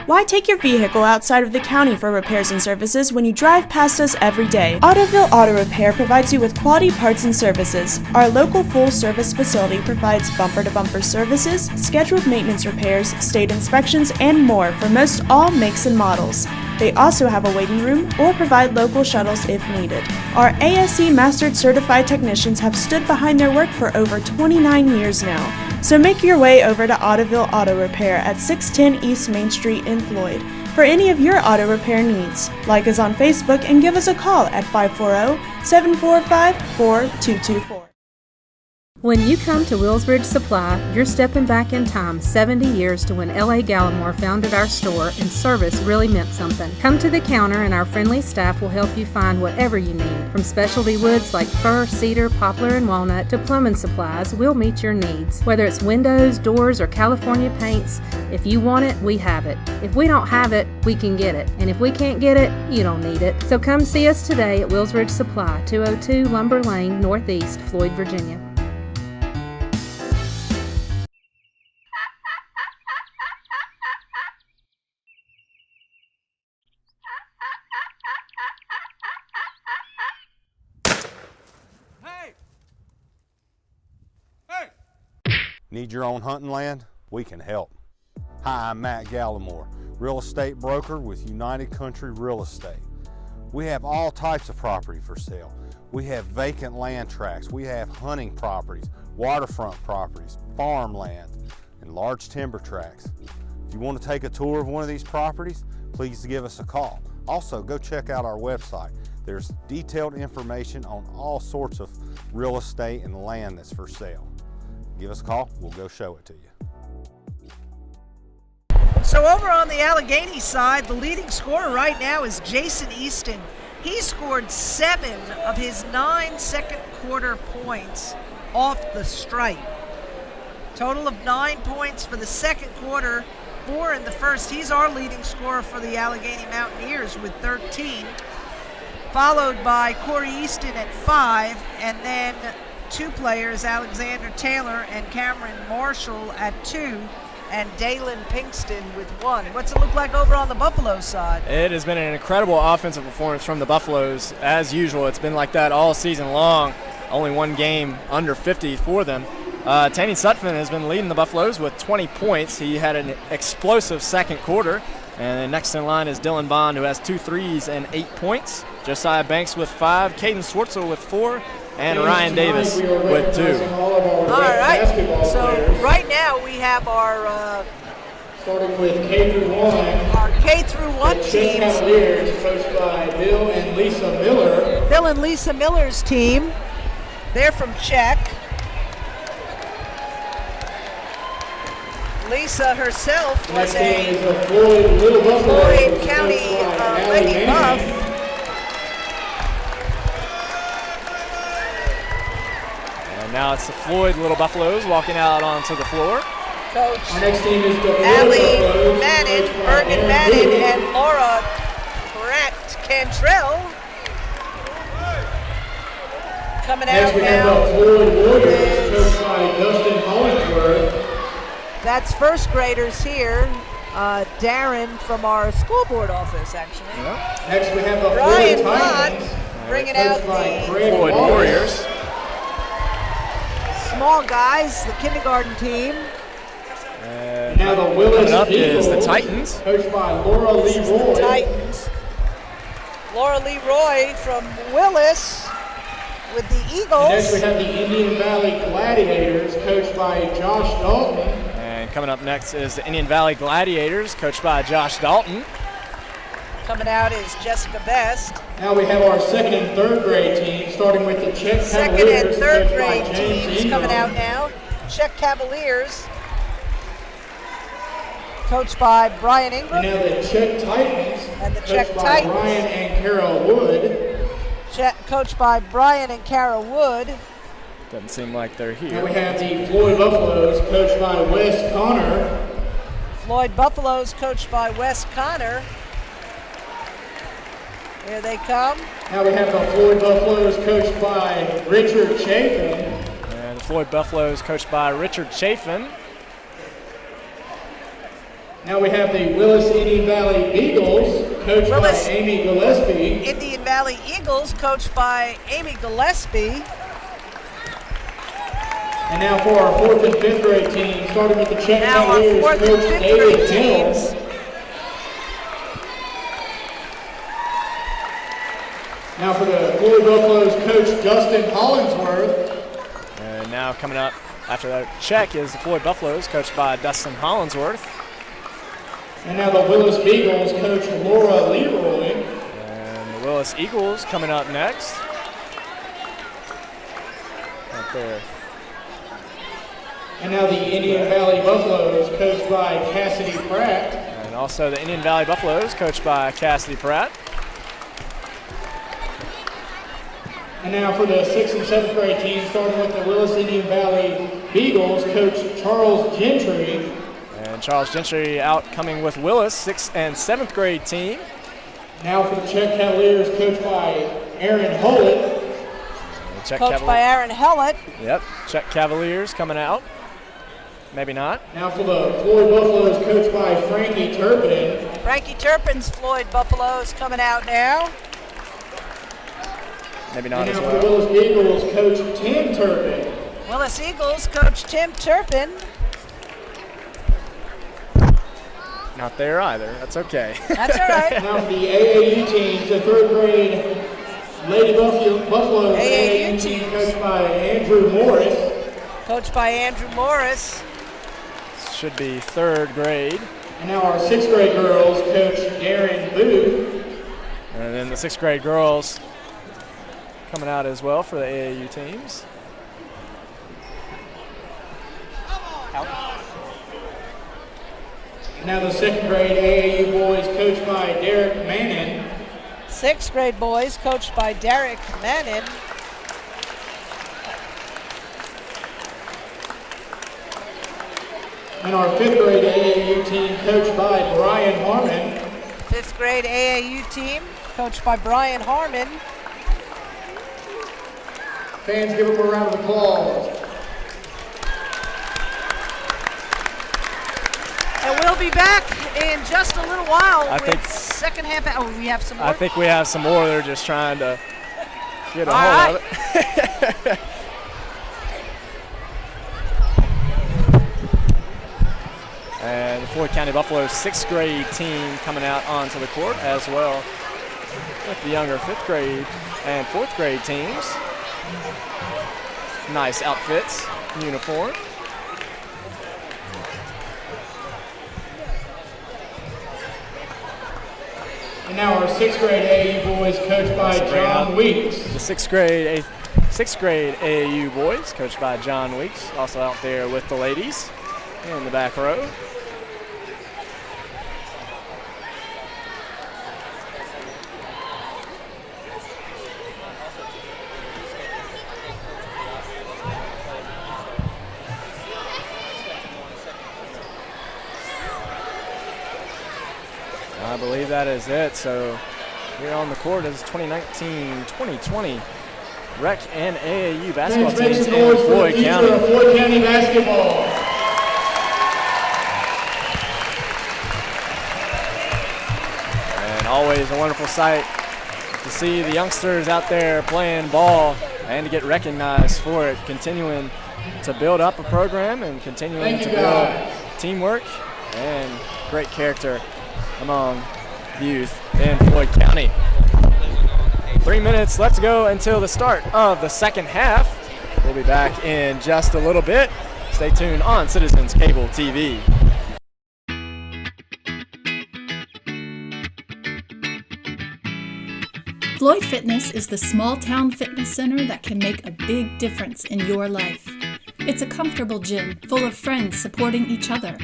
Why take your vehicle outside of the county for repairs and services when you drive past us every day? Autoville Auto Repair provides you with quality parts and services. Our local full-service facility provides bumper-to-bumper services, scheduled maintenance repairs, state inspections, and more for most all makes and models. They also have a waiting room or provide local shuttles if needed. Our ASE Mastered Certified technicians have stood behind their work for over 29 years now. So make your way over to Autoville Auto Repair at 610 East Main Street in Floyd for any of your auto repair needs. Like us on Facebook and give us a call at 540-745-4224.
When you come to Willsbridge Supply, you're stepping back in time 70 years to when L.A. Gallimore founded our store and service really meant something. Come to the counter and our friendly staff will help you find whatever you need. From specialty woods like fir, cedar, poplar, and walnut to plumbing supplies, we'll meet your needs. Whether it's windows, doors, or California paints, if you want it, we have it. If we don't have it, we can get it. And if we can't get it, you don't need it. So come see us today at Willsbridge Supply, 202 Lumber Lane, Northeast, Floyd, Virginia.
Need your own hunting land? We can help. Hi, I'm Matt Gallimore, real estate broker with United Country Real Estate. We have all types of property for sale. We have vacant land tracts, we have hunting properties, waterfront properties, farmland, and large timber tracts. If you want to take a tour of one of these properties, please give us a call. Also, go check out our website. There's detailed information on all sorts of real estate and land that's for sale. Give us a call, we'll go show it to you.
So over on the Alleghany side, the leading scorer right now is Jason Easton. He scored 7 of his 9 second quarter points off the stripe. Total of 9 points for the second quarter, 4 in the first. He's our leading scorer for the Alleghany Mountaineers with 13. followed by Corey Easton at 5, and then 2 players, Alexander Taylor and Cameron Marshall at 2, and Dalen Pinkston with 1. What's it look like over on the Buffalo side?
It has been an incredible offensive performance from the Buffaloes. As usual, it's been like that all season long. Only one game under 50 for them. Tanny Sutphin has been leading the Buffaloes with 20 points. He had an explosive second quarter. And then next in line is Dylan Bond, who has 2 threes and 8 points. Josiah Banks with 5, Caden Swartzel with 4, and Ryan Davis with 2.
All right, so right now we have our
starting with K through 1.
Our K through 1
the
teams.
Cavaliers, coached by Bill and Lisa Miller.
Bill and Lisa Miller's team. They're from Czech. Lisa herself was a Floyd County Lady Buff.
And now it's the Floyd Little Buffaloes walking out onto the floor.
Coach
Our next team is the
Allie Madden, Bergen Madden, and Laura Cantrell. Coming out
next we
now.
have the Floyd Warriors, coached by Dustin Hollingsworth.
That's first graders here. Darren from our school board office, actually.
Yep.
Next we have the
Brian
Floyd
Mott
Titans,
bringing out
coached
the
by Greg
Floyd
Wallace.
Warriors.
small guys, the kindergarten team.
And
now the Willis
coming up
Eagles,
is the Titans.
coached by Laura Lee Roy.
Titans. Laura Lee Roy from Willis with the Eagles.
Next we have the Indian Valley Gladiators, coached by Josh Dalton.
And coming up next is the Indian Valley Gladiators, coached by Josh Dalton.
Coming out is Jessica Best.
Now we have our second and third grade team, starting with the Czech
Second
Cavaliers,
and third
coached by
grade
James
teams
Ingram.
coming out now. Czech Cavaliers, coached by Brian Ingram.
And now the Czech Titans,
And the
coached
Czech
by
Titans.
Brian and Carol Wood.
Coached by Brian and Kara Wood.
Doesn't seem like they're
Now
here.
we have the Floyd Buffaloes, coached by Wes Connor.
Floyd Buffaloes, coached by Wes Connor. Here they come.
Now we have the Floyd Buffaloes, coached by Richard Chafin.
And the Floyd Buffaloes, coached by Richard Chafin.
Now we have the Willis Indian Valley Eagles, coached
Willis
by Amy Gillespie.
Indian Valley Eagles, coached by Amy Gillespie.
And now for our fourth and fifth grade team, starting with the Czech
Now our
Cavaliers,
fourth and
coach
fifth
David
grade
Hill.
teams.
Now for the Floyd Buffaloes, coach Dustin Hollingsworth.
And now coming up after that check is the Floyd Buffaloes, coached by Dustin Hollingsworth.
And now the Willis Beagles, coach Laura Leroy.
And the Willis Eagles coming up next. Right there.
And now the Indian Valley Buffaloes, coached by Cassidy Pratt.
And also the Indian Valley Buffaloes, coached by Cassidy Pratt.
And now for the sixth and seventh grade team, starting with the Willis Indian Valley Beagles, coach Charles Gentry.
And Charles Gentry out coming with Willis, 6th and 7th grade team.
Now for the Czech Cavaliers, coached by Aaron Hollett.
Coached by Aaron Hellett.
Yep, Czech Cavaliers coming out. Maybe not.
Now for the Floyd Buffaloes, coached by Frankie Turpin.
Frankie Turpin's Floyd Buffaloes coming out now.
Maybe not
And
as
now for the
well.
Willis Beagles, coach Tim Turpin.
Willis Eagles, coach Tim Turpin.
Not there either. That's okay.
That's all right.
Now for the AAU teams, the third grade Lady Buffaloes AAU team, coached by Andrew Morris.
Coached by Andrew Morris.
Should be 3rd grade.
And now our sixth grade girls, coach Darren Booth.
And then the 6th grade girls coming out as well for the AAU teams.
And now the second grade AAU boys, coached by Derek Mannon.
6th grade boys, coached by Derek Mannon.
And our fifth grade AAU team, coached by Brian Harmon.
5th grade AAU team, coached by Brian Harmon.
Fans, give them a round of applause.
And we'll be back in just a little while with second half. Oh, we have some more?
I think we have some more. They're just trying to get a hold of it. And the Floyd County Buffalo 6th grade team coming out onto the court as well with the younger 5th grade and 4th grade teams. Nice outfits, uniform.
And now our 6th grade AAU boys coached by John Weeks.
The 6th grade AAU boys coached by John Weeks, also out there with the ladies in the back row. I believe that is it. So here on the court is 2019-2020 Rec and AAU basketball teams in Floyd County.
Floyd County basketball.
And always a wonderful sight to see the youngsters out there playing ball and to get recognized for it, continuing to build up a program and continuing to build teamwork and great character among youth in Floyd County. 3 minutes left to go until the start of the second half. We'll be back in just a little bit. Stay tuned on Citizens Cable TV.
Floyd Fitness is the small-town fitness center that can make a big difference in your life. It's a comfortable gym full of friends supporting each other.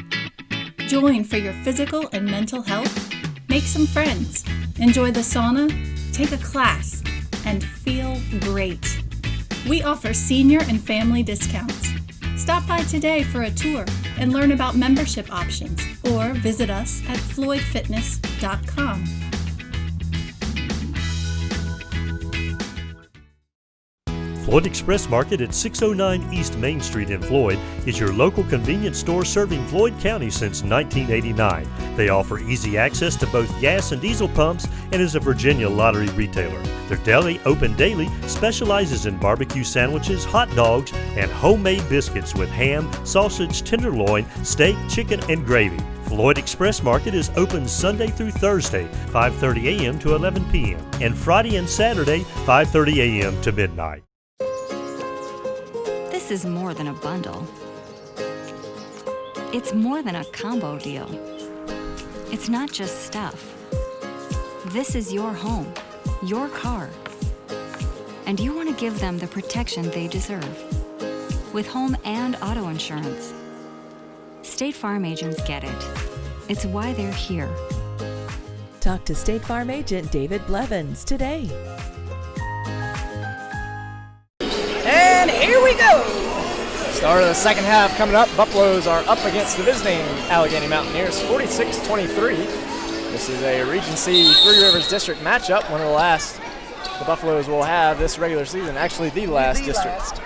Join for your physical and mental health. Make some friends. Enjoy the sauna. Take a class. And feel great. We offer senior and family discounts. Stop by today for a tour and learn about membership options, or visit us at floydfitness.com.
Floyd Express Market at 609 East Main Street in Floyd is your local convenience store serving Floyd County since 1989. They offer easy access to both gas and diesel pumps and is a Virginia lottery retailer. Their deli, open daily, specializes in barbecue sandwiches, hot dogs, and homemade biscuits with ham, sausage, tenderloin, steak, chicken, and gravy. Floyd Express Market is open Sunday through Thursday, 5:30 a.m. to 11 p.m., and Friday and Saturday, 5:30 a.m. to midnight.
This is more than a bundle. It's more than a combo deal. It's not just stuff. This is your home, your car. And you want to give them the protection they deserve with home and auto insurance. State Farm agents get it. It's why they're here.
Talk to State Farm agent David Blevins today.
And here we go.
Start of the second half coming up. Buffaloes are up against the visiting Alleghany Mountaineers, 46-23. This is a Regency Three Rivers District matchup, one of the last the Buffaloes will have this regular season. Actually, the last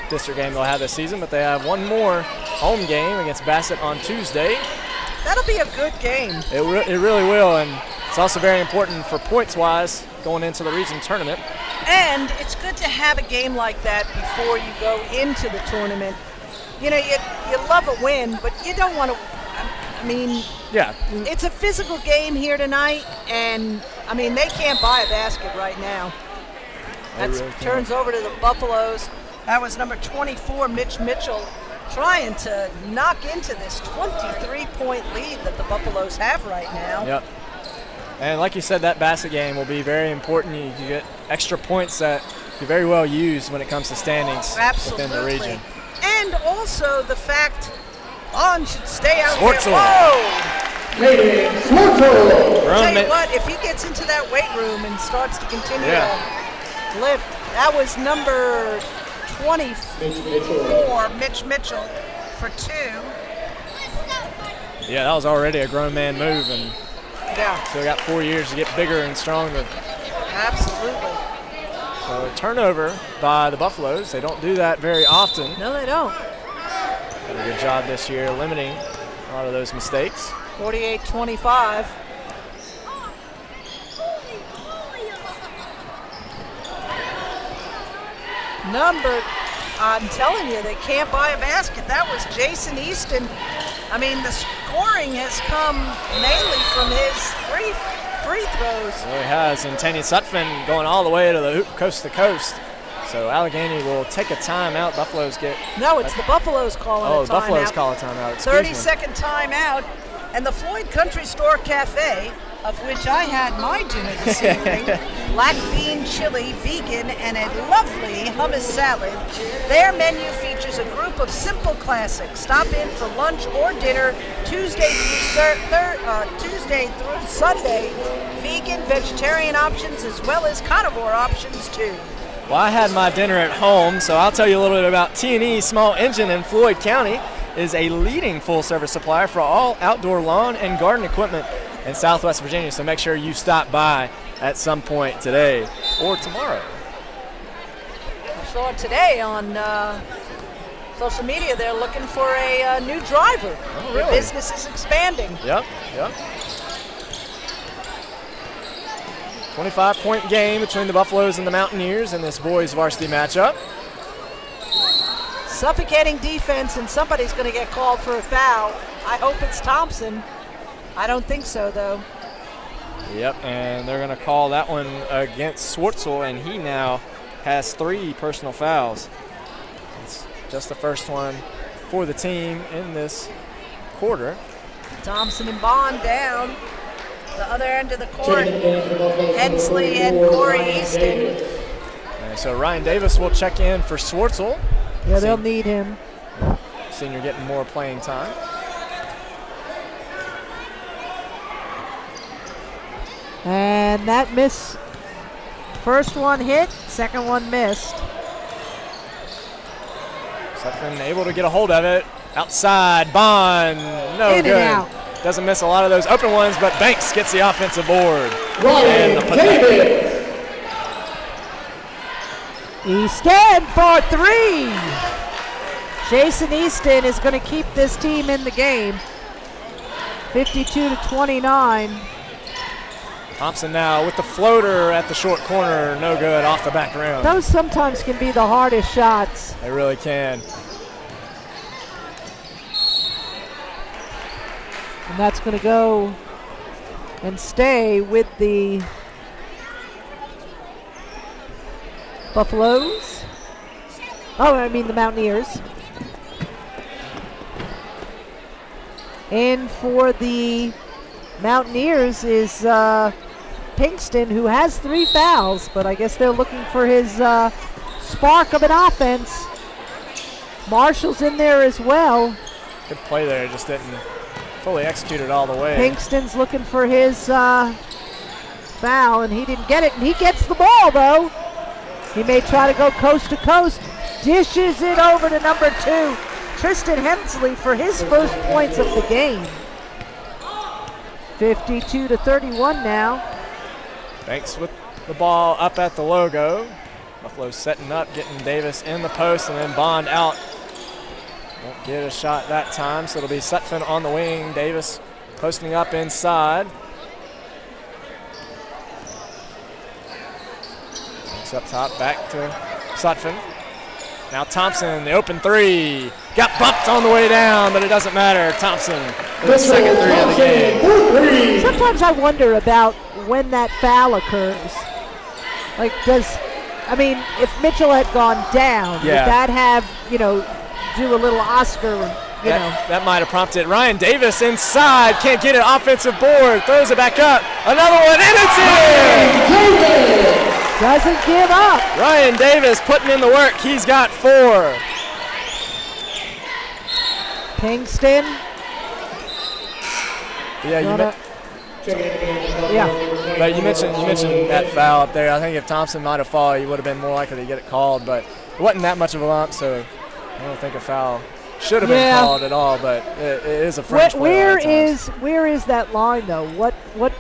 district game they'll have this season, but they have one more home game against Bassett on Tuesday.
That'll be a good game.
It really will, and it's also very important for points-wise going into the region tournament.
And it's good to have a game like that before you go into the tournament. You know, you love a win, but you don't want to, I mean,
yeah,
it's a physical game here tonight, and, I mean, they can't buy a basket right now. That really turns over to the Buffaloes. That was number 24, Mitch Mitchell, trying to knock into this 23-point lead that the Buffaloes have right now.
Yep. And like you said, that basket game will be very important. You get extra points that you very well use when it comes to standings within the region.
And also the fact On should stay out
Swartzel.
there. Whoa!
Swartzel!
I'll tell you what, if he gets into that weight room and starts to continue to lift, that was number 24, Mitch Mitchell, for 2.
Yeah, that was already a grown man move, and
yeah,
still got 4 years to get bigger and stronger.
Absolutely.
So a turnover by the Buffaloes. They don't do that very often.
No, they don't.
Done a good job this year limiting a lot of those mistakes.
48-25. I'm telling you, they can't buy a basket. That was Jason Easton. I mean, the scoring has come mainly from his free throws.
It really has, and Tanya Sutphin going all the way to the hoop, coast to coast. So Alleghany will take a timeout. Buffaloes get...
No, it's the Buffaloes calling a timeout.
Oh, the Buffaloes call a timeout.
30-second timeout. And the Floyd Country Store Cafe, of which I had my dinner this evening, black bean chili, vegan, and a lovely hummus salad. Their menu features a group of simple classics. Stop in for lunch or dinner Tuesday through Sunday. Vegan, vegetarian options as well as carnivore options too.
Well, I had my dinner at home, so I'll tell you a little bit about T&E Small Engine in Floyd County. Is a leading full-service supplier for all outdoor lawn and garden equipment in Southwest Virginia. So make sure you stop by at some point today or tomorrow.
I saw it today on social media. They're looking for a new driver.
Oh, really?
Their business is expanding.
Yep. 25-point game between the Buffaloes and the Mountaineers in this boys varsity matchup.
Suffocating defense, and somebody's going to get called for a foul. I hope it's Thompson. I don't think so, though.
Yep, and they're going to call that one against Swartzel, and he now has 3 personal fouls. It's just the first one for the team in this quarter.
Thompson and Bond down. The other end of the court, Hensley and Corey Easton.
And so Ryan Davis will check in for Swartzel.
Yeah, they'll need him.
Senior getting more playing time.
And that miss. First one hit, second one missed.
Sutphin able to get a hold of it. Outside, Bond, no
In
good.
and out.
Doesn't miss a lot of those open ones, but Banks gets the offensive board.
Ryan Davis.
Easton for 3. Jason Easton is going to keep this team in the game. 52-29.
Thompson now with the floater at the short corner, no good, off the back rim.
Those sometimes can be the hardest shots.
They really can.
And that's going to go and stay with the Buffaloes. Oh, I mean the Mountaineers. And for the Mountaineers is Pinkston, who has 3 fouls, but I guess they're looking for his spark of an offense. Marshall's in there as well.
Good play there, just didn't fully execute it all the way.
Pinkston's looking for his foul, and he didn't get it, and he gets the ball, though. He may try to go coast to coast. Dishes it over to number 2, Tristan Hensley, for his first points of the game. 52-31 now.
Banks with the ball up at the logo. Buffalo setting up, getting Davis in the post, and then Bond out. Won't get a shot that time, so it'll be Sutphin on the wing. Davis posting up inside. Banks up top, back to Sutphin. Now Thompson, the open 3. Got bumped on the way down, but it doesn't matter. Thompson, the second 3 of the game.
Sometimes I wonder about when that foul occurs. Like, if Mitchell had gone down, would that have, do a little Oscar,
That might have prompted Ryan Davis inside. Can't get it. Offensive board. Throws it back up. Another one, and it's in!
Doesn't give up.
Ryan Davis putting in the work. He's got 4.
Pinkston.
But you mentioned that foul up there. I think if Thompson might have fallen, he would have been more likely to get it called. But it wasn't that much of a lump, so I don't think a foul should have been called at all. But it is a French play.
Where is that line though? What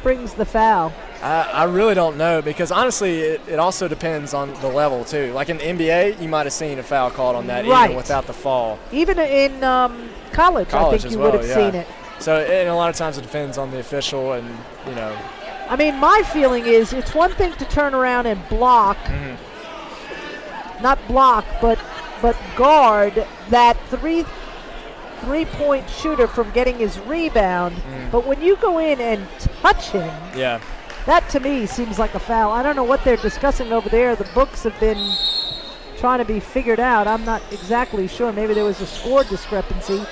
brings the foul?
I really don't know because, honestly, it also depends on the level, too. Like in the NBA, you might have seen a foul called on that even without the fall.
Even in college I think you would have seen it.
So and a lot of times it depends on the official and, you know.
I mean, my feeling is it's one thing to turn around and block, not block, but guard that three-point shooter from getting his rebound. But when you go in and touch him, that to me seems like a foul. I don't know what they're discussing over there. The books have been trying to be figured out. I'm not exactly sure. Maybe there was a score discrepancy.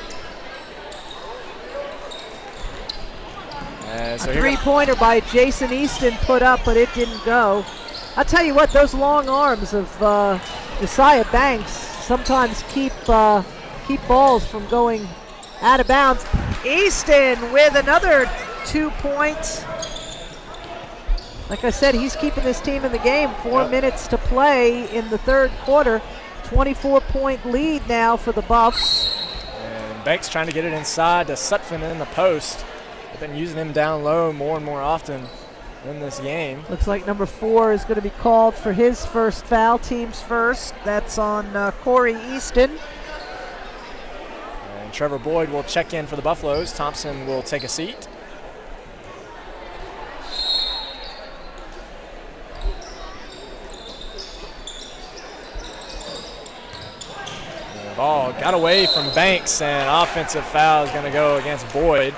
So
a three-pointer by Jason Easton put up, but it didn't go. I'll tell you what, those long arms of Josiah Banks sometimes keep balls from going out of bounds. Easton with another 2 points. Like I said, he's keeping this team in the game. 4 minutes to play in the third quarter. 24-point lead now for the Buffs.
And Banks trying to get it inside to Sutphin in the post. They've been using him down low more and more often in this game.
Looks like number 4 is going to be called for his first foul, team's first. That's on Corey Easton.
And Trevor Boyd will check in for the Buffaloes. Thompson will take a seat. And the ball got away from Banks, and offensive foul is going to go against Boyd.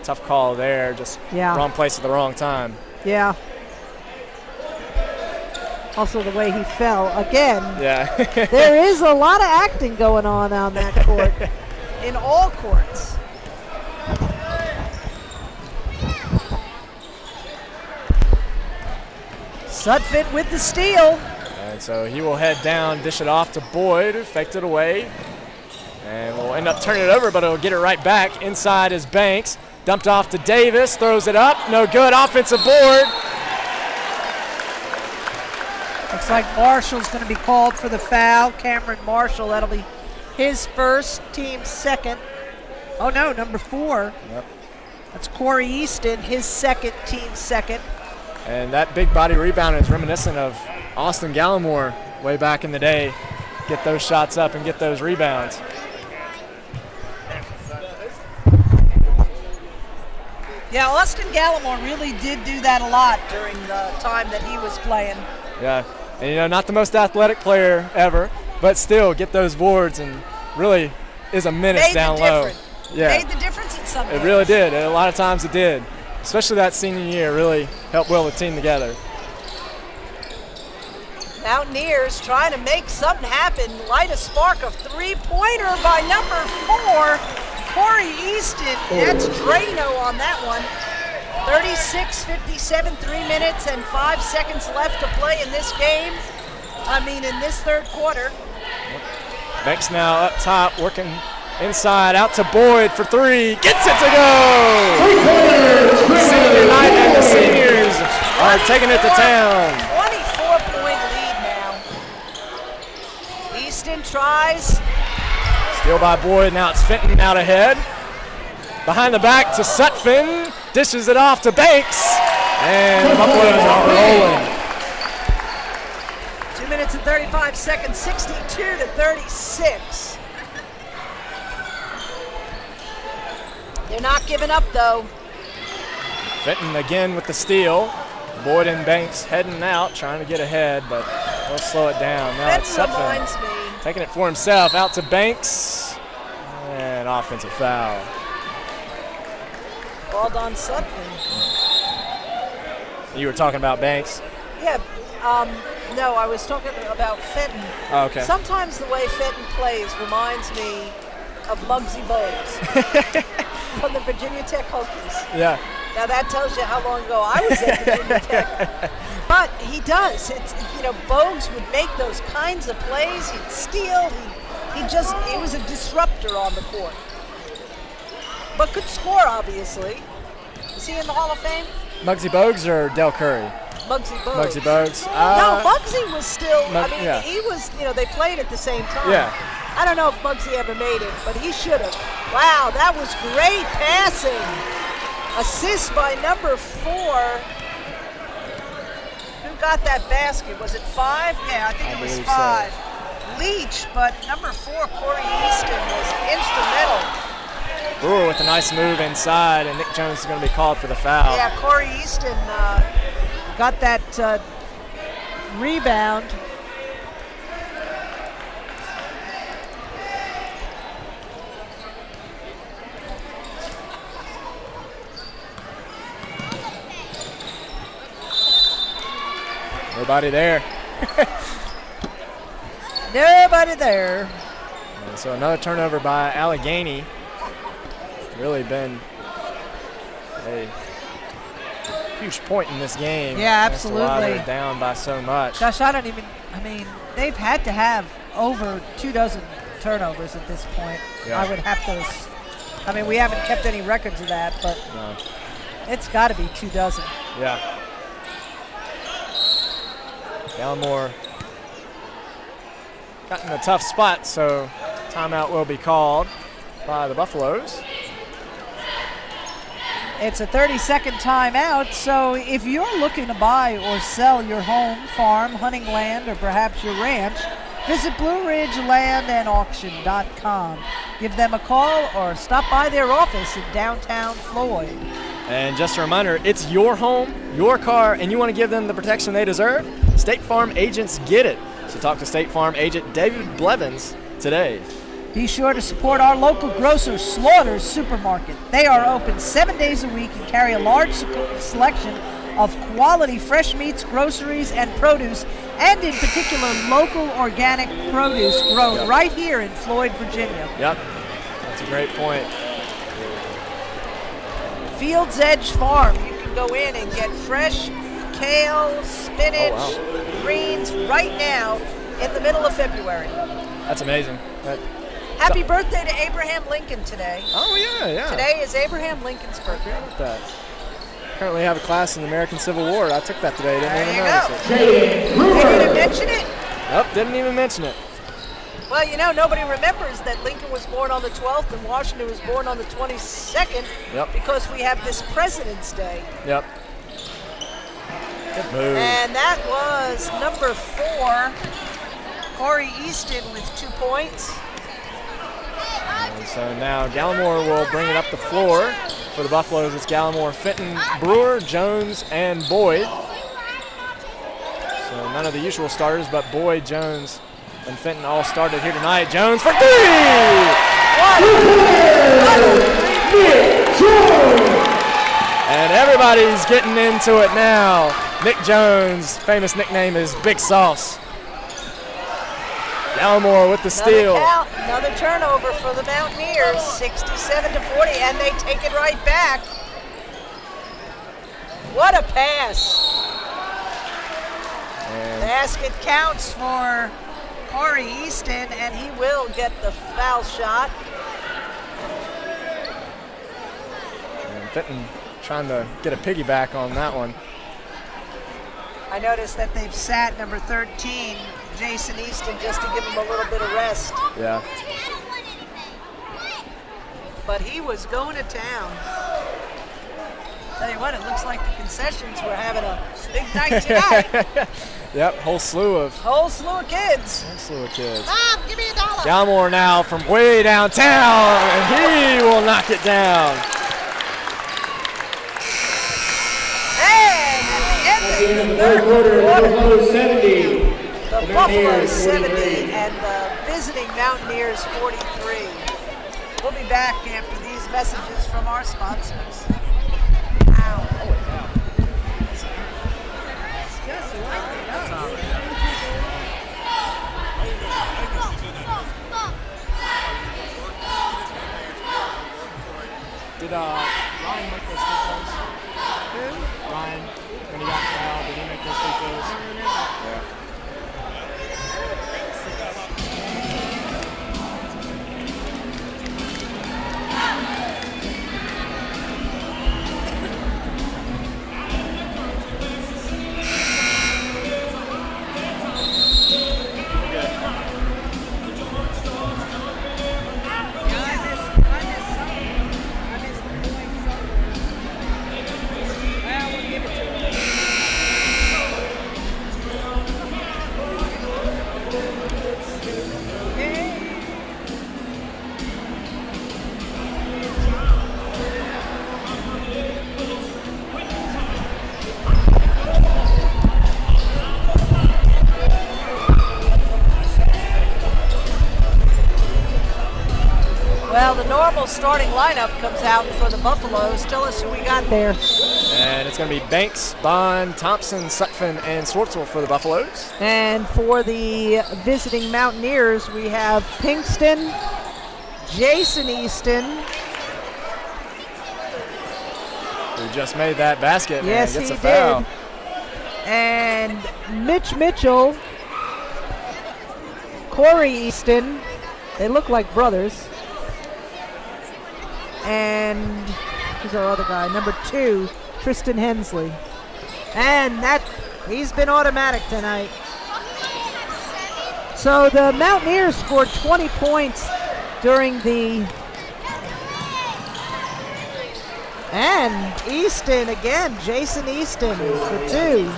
Tough call there, just wrong place at the wrong time.
Yeah. Also the way he fell. Again, there is a lot of acting going on that court, in all courts. Sutphin with the steal.
And so he will head down, dish it off to Boyd, faked it away. And we'll end up turning it over, but it'll get it right back. Inside is Banks. Dumped off to Davis, throws it up, no good, offensive board.
Looks like Marshall's going to be called for the foul. Cameron Marshall, that'll be his first, team's second. Oh no, number 4.
Yep.
That's Corey Easton, his second, team's second.
And that big body rebound is reminiscent of Austin Gallimore way back in the day. Get those shots up and get those rebounds.
Yeah, Austin Gallimore really did do that a lot during the time that he was playing.
Yeah, and you know, not the most athletic player ever, but still get those boards and really is a menace down low. Yeah,
made the difference in some games.
It really did. And a lot of times it did, especially that senior year. Really helped will the team together.
Mountaineers trying to make something happen. Light a spark of three-pointer by number 4. Corey Easton, that's Drano on that one. 36-57, 3 minutes and 5 seconds left to play in this game. In this third quarter.
Banks now up top, working inside, out to Boyd for 3. Gets it to go! Senior night and the seniors are taking it to town.
24-point lead now. Easton tries.
Steal by Boyd, now it's Fenton out ahead. Behind the back to Sutphin, dishes it off to Banks, and the Buffaloes are rolling.
2 minutes and 35 seconds, 62-36. They're not giving up though.
Fenton again with the steal. Boyd and Banks heading out, trying to get ahead, but they'll slow it down. Now it's Sutphin taking it for himself, out to Banks, and offensive foul.
Ball on Sutphin.
You were talking about Banks?
Yeah, no, I was talking about Fenton.
Oh, okay.
Sometimes the way Fenton plays reminds me of Muggsy Bogues from the Virginia Tech Hokies.
Yeah.
Now that tells you how long ago I was at Virginia Tech. But he does. It's, Bogues would make those kinds of plays. He'd steal. He was a disruptor on the court. But could score, obviously. Is he in the Hall of Fame?
Muggsy Bogues or Del Curry?
Muggsy Bogues.
Muggsy Bogues.
No, Muggsy was still,
yeah.
he was, they played at the same time.
Yeah.
I don't know if Muggsy ever made it, but he should have. Wow, that was great passing. Assist by number 4. Who got that basket? Was it 5? Yeah, I think it was 5. So. Leach, but number 4, Corey Easton, was instrumental.
Brewer with a nice move inside, and Nick Jones is going to be called for the foul.
Yeah, Corey Easton got that rebound.
Nobody there.
Nobody there.
And so another turnover by Alleghany. Really been a huge point in this game.
Yeah, absolutely.
They're down by so much.
Gosh, they've had to have over 24 turnovers at this point.
Yeah.
I would have to, we haven't kept any records of that, but
no.
It's got to be 24.
Yeah. Gallimore got in a tough spot, so timeout will be called by the Buffaloes.
It's a 30-second timeout, so if you're looking to buy or sell your home, farm, hunting land, or perhaps your ranch, visit BlueRidgeLandandAuction.com. Give them a call or stop by their office in downtown Floyd.
And just a reminder, it's your home, your car, and you want to give them the protection they deserve? State Farm agents get it. So talk to State Farm agent David Blevins today.
Be sure to support our local grocer, Slaughter's Supermarket. They are open 7 days a week and carry a large selection of quality fresh meats, groceries, and produce, and in particular local organic produce grown right here in Floyd, Virginia.
Yep, that's a great point.
Fields Edge Farm, you can go in and get fresh kale, spinach, greens right now in the middle of February.
That's amazing.
Happy birthday to Abraham Lincoln today.
Oh, yeah.
Today is Abraham Lincoln's birthday.
Look at that. Currently have a class in the American Civil War. I took that today. Didn't even notice it.
Didn't even mention it?
Nope, didn't even mention it.
Well, nobody remembers that Lincoln was born on the 12th and Washington was born on the 22nd because we have this President's Day.
Yep. Good move.
And that was number 4, Corey Easton with 2 points.
And so now Gallimore will bring it up the floor for the Buffaloes. It's Gallimore, Fenton, Brewer, Jones, and Boyd. So none of the usual starters, but Boyd, Jones, and Fenton all started here tonight. Jones for 3! And everybody's getting into it now. Nick Jones' famous nickname is Big Sauce. Gallimore with the steal.
Another turnover for the Mountaineers, 67-40, and they take it right back. What a pass.
And
basket counts for Corey Easton, and he will get the foul shot.
And Fenton trying to get a piggyback on that one.
I noticed that they've sat number 13, Jason Easton, just to give him a little bit of rest.
Yeah.
But he was going to town. Tell you what, it looks like the concessions were having a big night tonight.
Yep, whole slew of kids.
Whole slew of kids.
Mom, give me $1.
Gallimore now from way downtown, and he will knock it down.
And at the end of the third quarter, the Buffaloes 70 and the visiting Mountaineers 43. We'll be back after these messages from our sponsors.
Did Ryan make those free throws? Ryan, when he got fouled, did he make those free throws? Yeah.
full starting lineup comes out for the Buffaloes. Tell us who we got there.
And it's going to be Banks, Bond, Thompson, Sutphin, and Swartzel for the Buffaloes.
And for the visiting Mountaineers, we have Pinkston, Jason Easton.
Who just made that basket.
Yes,
and gets
he
a foul.
did. And Mitch Mitchell, Corey Easton. They look like brothers. And who's our other guy? Number 2, Tristan Hensley. And he's been automatic tonight. So the Mountaineers scored 20 points during the... And Easton again, Jason Easton for 2.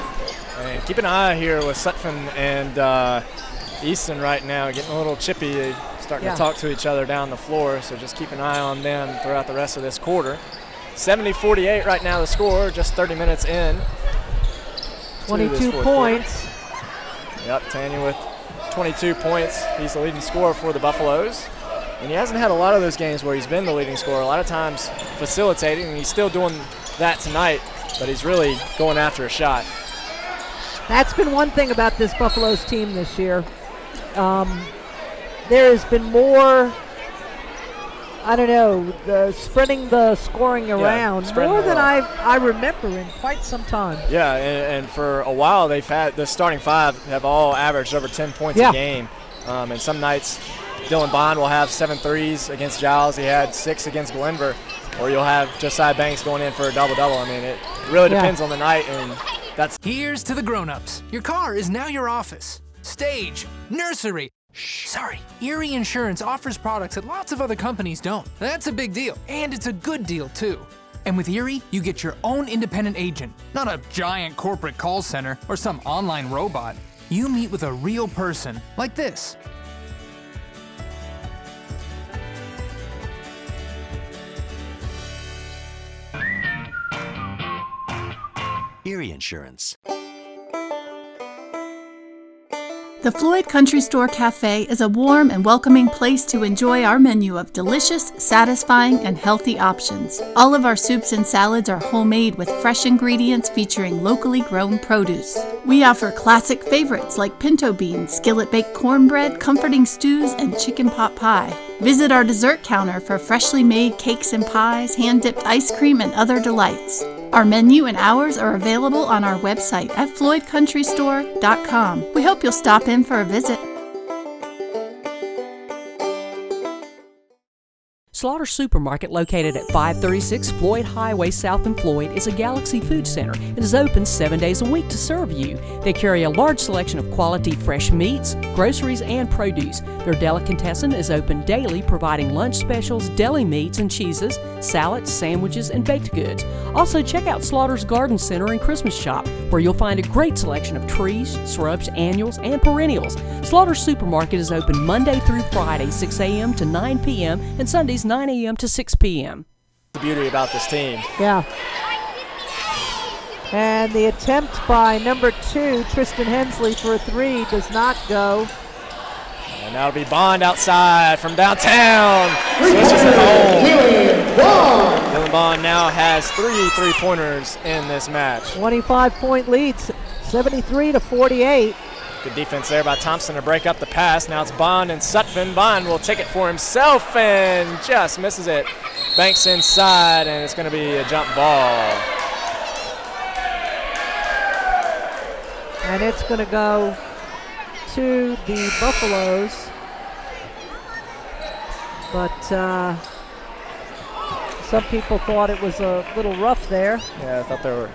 And keep an eye here with Sutphin and Easton right now, getting a little chippy, starting to talk to each other down the floor, so just keep an eye on them throughout the rest of this quarter. 70-48 right now the score, just 30 minutes in.
22 points.
Yep, Tanya with 22 points. He's the leading scorer for the Buffaloes. And he hasn't had a lot of those games where he's been the leading scorer, a lot of times facilitating, and he's still doing that tonight, but he's really going after a shot.
That's been one thing about this Buffaloes team this year. There has been more, spreading the scoring around more than I remember in quite some time.
Yeah, and for a while they've had the starting 5 have all averaged over 10 points a game. And some nights Dylan Bond will have 7 threes against Giles. He had 6 against Glenver. Or you'll have Josiah Banks going in for a double-double. I mean, it really depends on the night, and that's...
Here's to the grown-ups. Your car is now your office. Stage, nursery. Sorry, Erie Insurance offers products that lots of other companies don't. That's a big deal, and it's a good deal, too. And with Erie, you get your own independent agent, not a giant corporate call center or some online robot. You meet with a real person, like this.
Erie Insurance.
The Floyd Country Store Cafe is a warm and welcoming place to enjoy our menu of delicious, satisfying, and healthy options. All of our soups and salads are homemade with fresh ingredients featuring locally grown produce. We offer classic favorites like pinto beans, skillet-baked cornbread, comforting stews, and chicken pot pie. Visit our dessert counter for freshly made cakes and pies, hand-dipped ice cream, and other delights. Our menu and hours are available on our website at floydcountrystore.com. We hope you'll stop in for a visit.
Slaughter Supermarket, located at 536 Floyd Highway South in Floyd, is a Galaxy Food Center and is open 7 days a week to serve you. They carry a large selection of quality fresh meats, groceries, and produce. Their delicatessen is open daily, providing lunch specials, deli meats and cheeses, salads, sandwiches, and baked goods. Also, check out Slaughter's Garden Center and Christmas Shop, where you'll find a great selection of trees, shrubs, annuals, and perennials. Slaughter Supermarket is open Monday through Friday, 6 a.m. to 9 p.m., and Sundays 9 a.m. to 6 p.m.
The beauty about this team.
Yeah. And the attempt by number 2, Tristan Hensley, for a 3 does not go.
And that'll be Bond outside from downtown. Switches it home. Dylan Bond now has 3 3-pointers in this match.
25-point leads, 73-48.
Good defense there by Thompson to break up the pass. Now it's Bond and Sutphin. Bond will take it for himself and just misses it. Banks inside, and it's going to be a jump ball.
And it's going to go to the Buffaloes. But some people thought it was a little rough there.
Yeah, I thought there were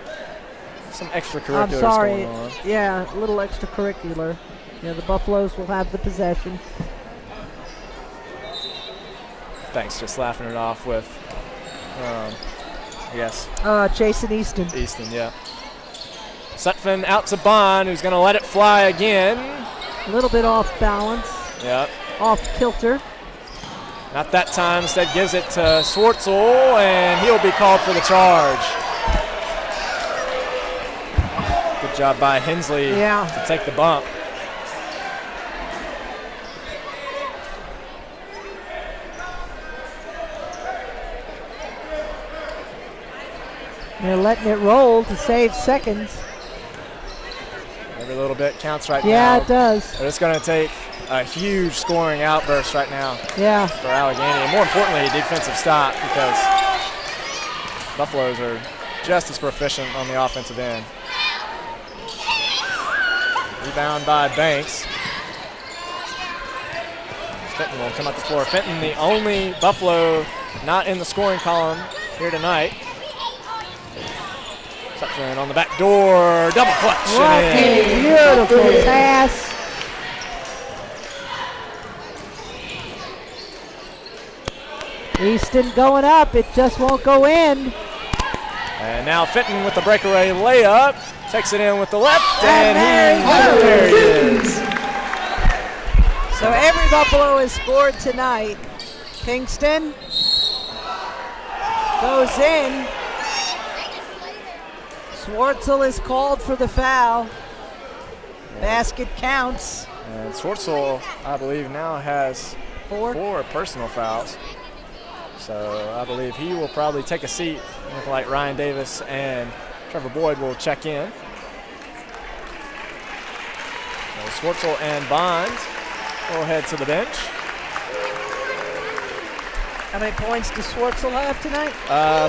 some extracurriculars going on.
Yeah, a little extracurricular. Yeah, the Buffaloes will have the possession.
Thanks, just laughing it off with,
Jason Easton.
Easton, yeah. Sutphin out to Bond, who's going to let it fly again.
A little bit off balance.
Yep.
Off kilter.
Not that time. Instead gives it to Swartzel, and he'll be called for the charge. Good job by Hensley to take the bump.
They're letting it roll to save seconds.
Every little bit counts right now.
Yeah, it does.
But it's going to take a huge scoring outburst right now.
Yeah.
For Alleghany, and more importantly, a defensive stop, because Buffaloes are just as proficient on the offensive end. Rebound by Banks. Fenton will come up the floor. Fenton, the only Buffalo not in the scoring column here tonight. Sutphin on the back door, double clutch.
What a beautiful pass. Easton going up, it just won't go in.
And now Fenton with the breakaway layup, takes it in with the left, and
there
he is.
So every Buffalo has scored tonight. Kingston goes in. Schwartzel is called for the foul. Basket counts.
And Schwartzel, I believe, now has four personal fouls. So I believe he will probably take a seat. Look like Ryan Davis and Trevor Boyd will check in. So Schwartzel and Bonds will head to the bench.
How many points does Schwartzel have tonight?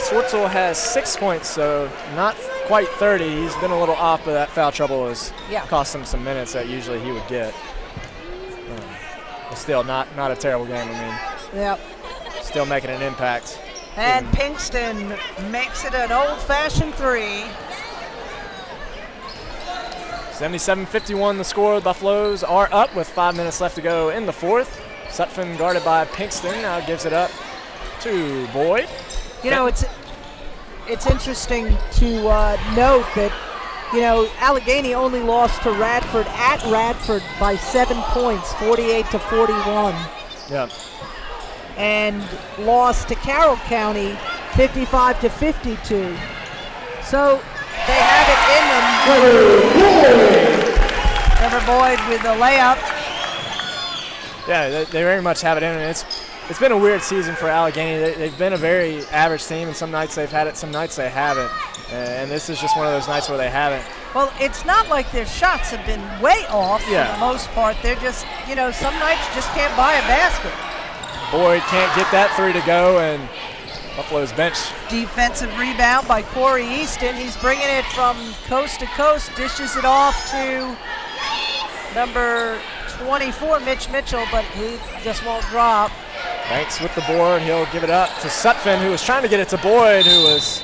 Schwartzel has 6 points, so not quite 30. He's been a little off, but that foul trouble has cost him some minutes that usually he would get. But still, not a terrible game. I mean,
yep.
Still making an impact.
And Pinkston makes it an old-fashioned three.
77-51 the score. The Buffaloes are up with 5 minutes left to go in the fourth. Sutphin guarded by Pinkston now gives it up to Boyd.
You know, it's interesting to note that, you know, Alleghany only lost to Radford at Radford by 7 points, 48-41.
Yeah.
And lost to Carroll County 55-52. So they have it in them. Trevor Boyd with the layup.
Yeah, they very much have it in, and it's been a weird season for Alleghany. They've been a very average team, and some nights they've had it, some nights they haven't. And this is just one of those nights where they haven't.
Well, it's not like their shots have been way off for the most part. They're just, you know, some nights you just can't buy a basket.
Boyd can't get that three to go, and Buffalo's bench.
Defensive rebound by Corey Easton. He's bringing it from coast to coast, dishes it off to number 24, Mitch Mitchell, but he just won't drop.
Banks with the board. He'll give it up to Sutphin, who was trying to get it to Boyd, who was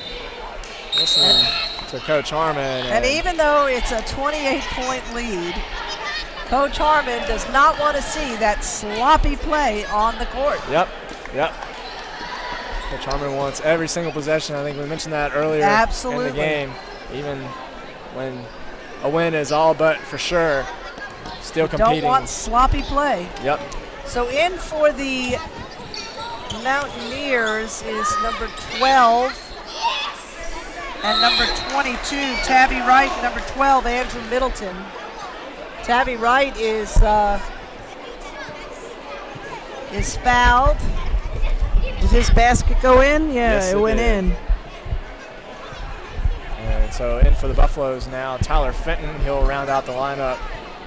listening to Coach Harmon.
And even though it's a 28-point lead, Coach Harmon does not want to see that sloppy play on the court.
Yep. Coach Harmon wants every single possession. I think we mentioned that earlier
Absolutely.
in the game. Even when a win is all but for sure, still competing.
Don't want sloppy play.
Yep.
So in for the Mountaineers is number 12 and number 22, Tabby Wright, number 12, Andrew Middleton. Tabby Wright is fouled. Did his basket go in? Yeah,
yes,
it went
did.
in.
And so in for the Buffaloes now, Tyler Fenton. He'll round out the lineup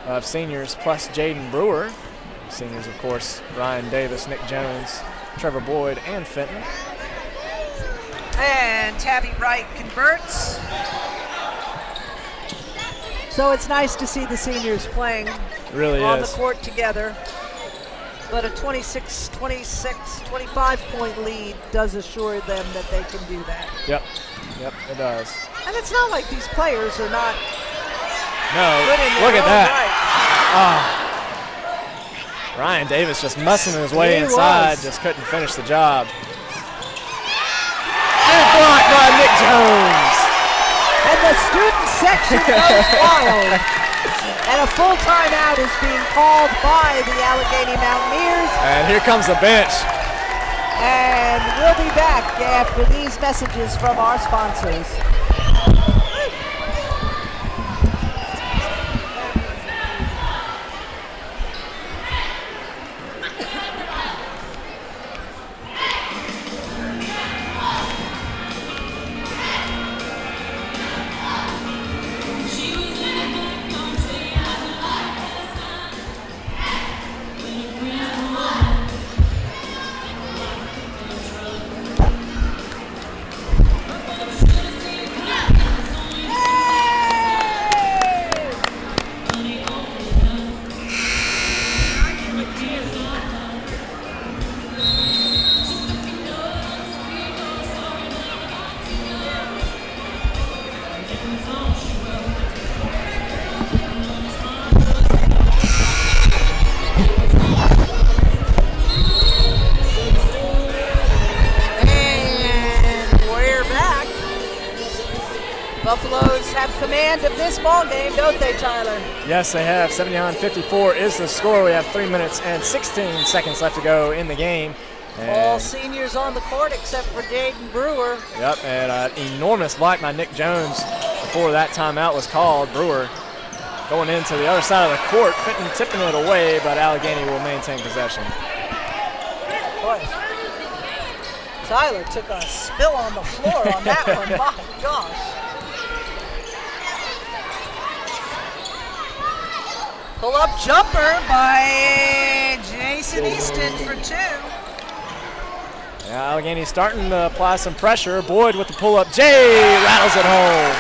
of seniors plus Jaden Brewer. Seniors, of course, Ryan Davis, Nick Jones, Trevor Boyd, and Fenton.
And Tabby Wright converts. So it's nice to see the seniors playing on the court together. But a 25-point lead does assure them that they can do that.
Yep, it does.
And it's not like these players are not
good in their
look at that.
Right. Ryan Davis just muscling his way inside, just couldn't finish the job. And blocked by Nick Jones.
And the student section goes wild. And a full timeout is being called by the Alleghany Mountaineers.
And here comes the bench.
And we'll be back after these messages from our sponsors. this ball game, don't they, Tyler?
Yes, they have. 79-54 is the score. We have 3 minutes and 16 seconds left to go in the game.
All seniors on the court except for Jaden Brewer.
Yep, and an enormous block by Nick Jones before that timeout was called. Brewer going into the other side of the court, Fenton tipping it away, but Alleghany will maintain possession.
Boy, Tyler took a spill on the floor on that one. My gosh. Pull-up jumper by Jason Easton for 2.
Yeah, Alleghany starting to apply some pressure. Boyd with the pull-up. Jay rattles it home.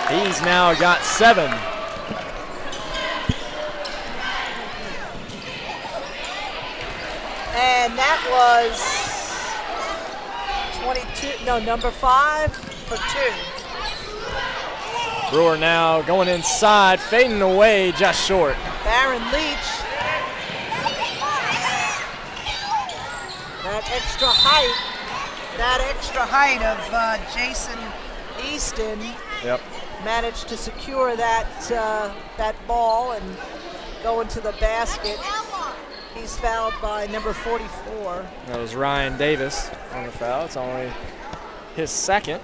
He's now got 7.
And that was 22, no, number 5 for 2.
Brewer now going inside, fading away just short.
Baron Leach. That extra height of Jason Easton.
Yep.
Managed to secure that ball and go into the basket. He's fouled by number 44.
That was Ryan Davis on the foul. It's only his second.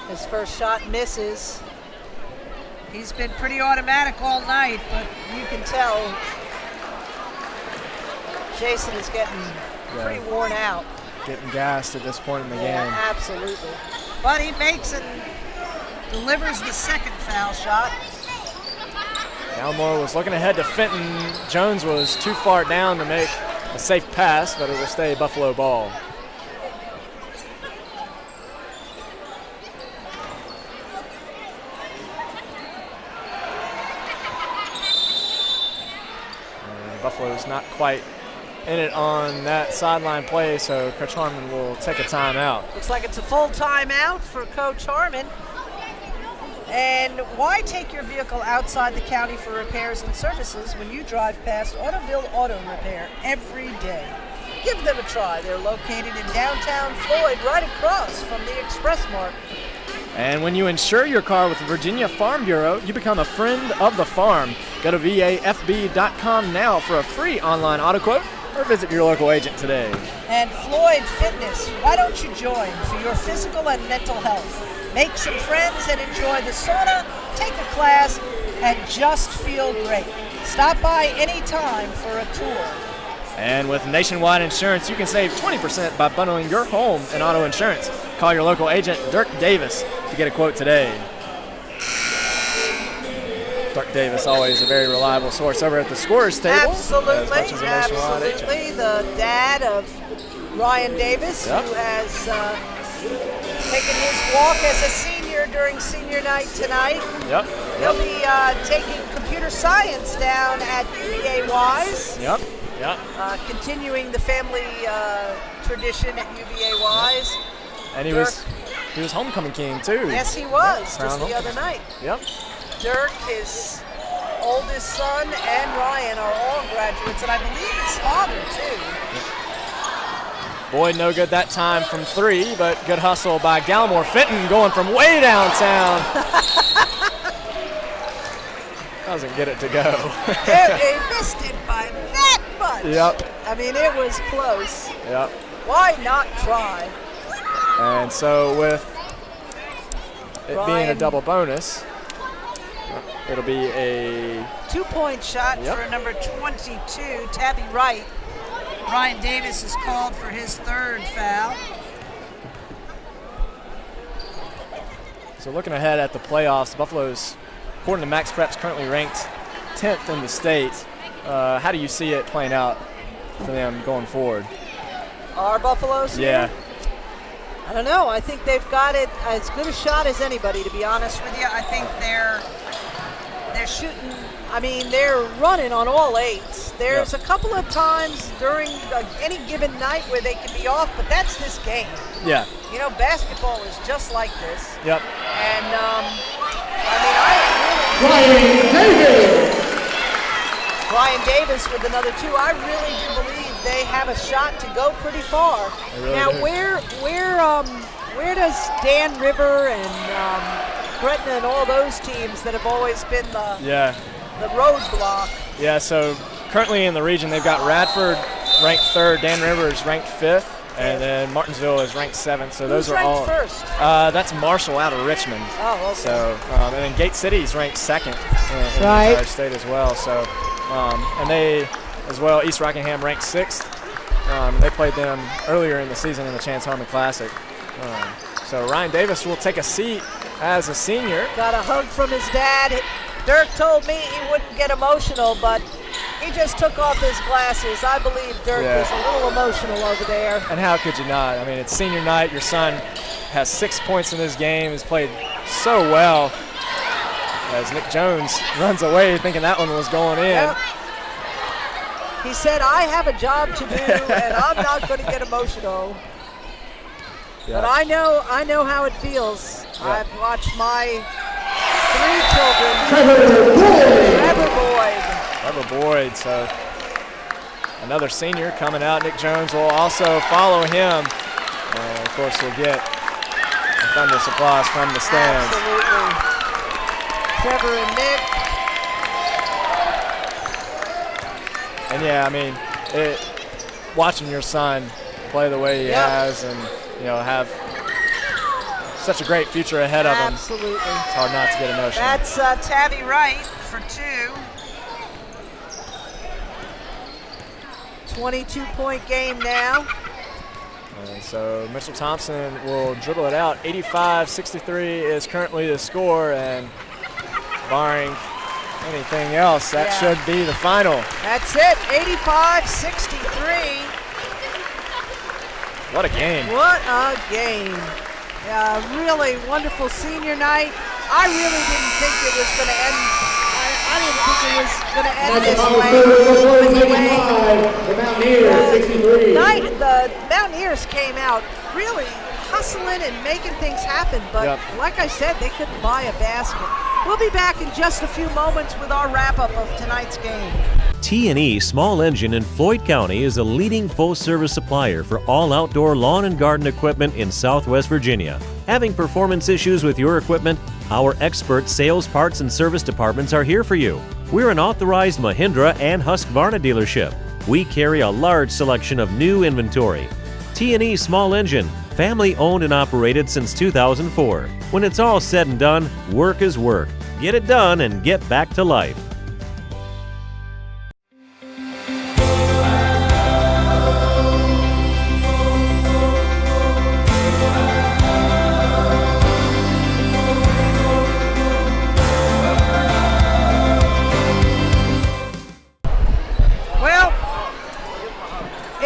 His first shot misses. He's been pretty automatic all night, but you can tell Jason is getting pretty worn out.
Getting gassed at this point in the game.
Absolutely. But he makes and delivers the second foul shot.
Gallimore was looking ahead to Fenton. Jones was too far down to make a safe pass, but it will stay Buffalo ball. Buffalo's not quite in it on that sideline play, so Coach Harmon will take a timeout.
Looks like it's a full timeout for Coach Harmon. And why take your vehicle outside the county for repairs and services when you drive past Autoville Auto Repair every day? Give them a try. They're located in downtown Floyd, right across from the Express Mart.
And when you insure your car with the Virginia Farm Bureau, you become a friend of the farm. Go to VAFB.com now for a free online auto quote or visit your local agent today.
And Floyd Fitness, why don't you join for your physical and mental health? Make some friends and enjoy the sauna, take a class, and just feel great. Stop by anytime for a tour.
And with Nationwide Insurance, you can save 20% by bundling your home and auto insurance. Call your local agent, Dirk Davis, to get a quote today. Dirk Davis, always a very reliable source over at the scorer's table.
Absolutely. The dad of Ryan Davis, who has taken his walk as a senior during senior night tonight.
Yep.
He'll be taking computer science down at UVA Wise.
Yep. Yep.
Continuing the family tradition at UVA Wise.
And he was homecoming king too.
Yes, he was, just the other night.
Yep.
Dirk, his oldest son, and Ryan are all graduates, and I believe his father too.
Boyd no good that time from 3, but good hustle by Gallimore. Fenton going from way downtown. Doesn't get it to go.
They missed it by that much.
Yep.
I mean, it was close.
Yep.
Why not try?
And so with it being a double bonus, it'll be a
2-point shot for number 22, Tabby Wright. Ryan Davis is called for his 3rd foul.
So looking ahead at the playoffs, Buffalo's, according to Max Preps, currently ranked 10th in the state. How do you see it playing out for them going forward?
Are Buffalo's?
Yeah.
I don't know. I think they've got it as good a shot as anybody, to be honest with you. I think they're shooting. I mean, they're running on all 8s. There's a couple of times during any given night where they can be off, but that's this game.
Yeah.
You know, basketball is just like this.
Yep.
And, Ryan Davis with another 2. I really do believe
they have a shot to go pretty far.
Really
now,
do.
where does Dan River and Gretna and all those teams that have always been the roadblock?
Yeah, so currently in the region, they've got Radford ranked 3rd, Dan Rivers ranked 5th, and then Martinsville is ranked 7th. So those are all.
Who's ranked first?
That's Marshall out of Richmond.
Oh, okay.
So and then Gate City's ranked 2nd in the
Right.
entire state as well. So and they as well, East Rockingham ranked 6th. They played them earlier in the season in the Chance Harmon Classic. So Ryan Davis will take a seat as a senior.
Got a hug from his dad. Dirk told me he wouldn't get emotional, but he just took off his glasses. I believe Dirk was a little emotional over there.
And how could you not? I mean, it's senior night. Your son has 6 points in this game. Has played so well as Nick Jones runs away thinking that one was going in.
Yep. He said, I have a job to do, and I'm not going to get emotional.
Yeah.
But I know how it feels.
Yeah.
I've watched my 3 children. Trevor
Boyd. So another senior coming out. Nick Jones will also follow him. And of course, we'll get a thunderous applause from the stands.
Absolutely. Trevor and Nick.
And yeah, I mean, watching your son play the way he has, and have such a great future ahead of him.
Absolutely.
It's hard not to get emotional.
That's Tavi Wright for 2. 22-point game now.
And so Mitchell Thompson will dribble it out. 85-63 is currently the score, and barring anything else, that should be the final.
That's it, 85-63.
What a game.
What a game. Really wonderful senior night. I really didn't think it was going to end. I didn't think it was going to end this way.
The Mountaineers, 63.
The Mountaineers came out really hustling and making things happen, but like I said, they couldn't buy a basket. We'll be back in just a few moments with our wrap-up of tonight's game.
T&E Small Engine in Floyd County is a leading full-service supplier for all outdoor lawn and garden equipment in Southwest Virginia. Having performance issues with your equipment? Our expert sales, parts, and service departments are here for you. We're an authorized Mahindra and Husqvarna dealership. We carry a large selection of new inventory. T&E Small Engine, family owned and operated since 2004. When it's all said and done, work is work. Get it done and get back to life.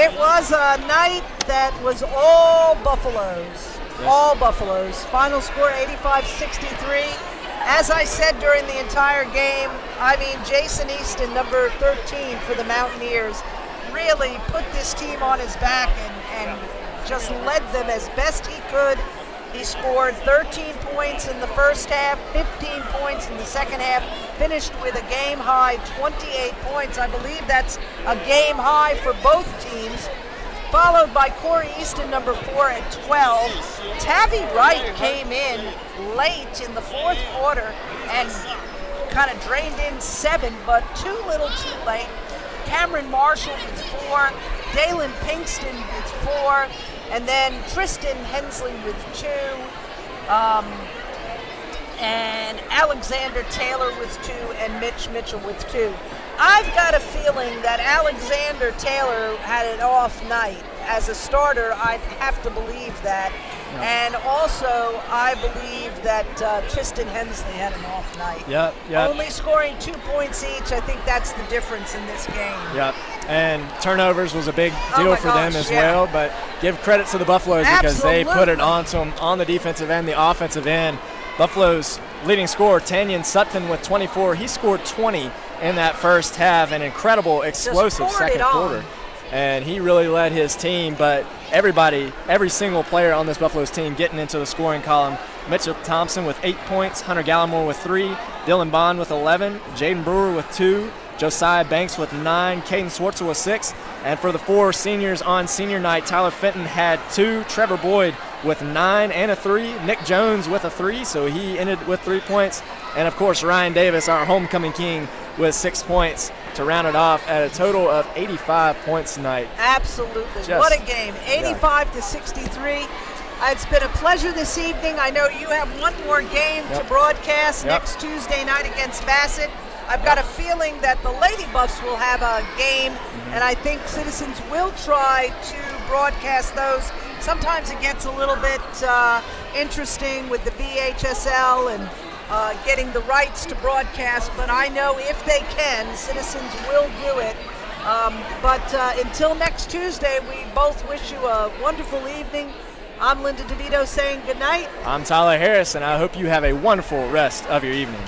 It was a night that was all Buffaloes. All Buffaloes. Final score 85-63. As I said during the entire game, Jason Easton, number 13 for the Mountaineers, really put this team on his back and just led them as best he could. He scored 13 points in the first half, 15 points in the second half, finished with a game-high 28 points. I believe that's a game high for both teams, followed by Corey Easton, number 4 at 12. Tavi Wright came in late in the fourth quarter and kind of drained in 7, but too little too late. Cameron Marshall with 4, Dalen Pinkston with 4, and then Tristan Hensley with 2, and Alexander Taylor with 2, and Mitch Mitchell with 2. I've got a feeling that Alexander Taylor had an off night. As a starter, I have to believe that.
Yep.
And also, I believe that Tristan Hensley had an off night.
Yep.
Only scoring 2 points each, I think that's the difference in this game.
Yep. And turnovers was a big deal for them as well, but give credit to the Buffaloes because they put it onto them on the defensive end, the offensive end. Buffalo's leading scorer, Tanyan Sutton, with 24. He scored 20 in that first half, an incredible, explosive second quarter. And he really led his team, but every single player on this Buffaloes team getting into the scoring column. Mitchell Thompson with 8 points, Hunter Gallimore with 3, Dylan Bond with 11, Jaden Brewer with 2, Josiah Banks with 9, Caden Swartzel with 6. And for the 4 seniors on senior night, Tyler Fenton had 2, Trevor Boyd with 9 and a 3, Nick Jones with a 3, so he ended with 3 points. And, of course, Ryan Davis, our homecoming king, with 6 points to round it off at a total of 85 points tonight.
Absolutely. What a game. 85 to 63. It's been a pleasure this evening. I know you have one more game to broadcast next Tuesday night against Bassett. I've got a feeling that the Lady Buffs will have a game, and I think Citizens will try to broadcast those. Sometimes it gets a little bit interesting with the VHSL and getting the rights to broadcast, but I know if they can, Citizens will do it. But until next Tuesday, we both wish you a wonderful evening. I'm Linda DeVito saying good night.
I'm Tyler Harris, and I hope you have a wonderful rest of your evening.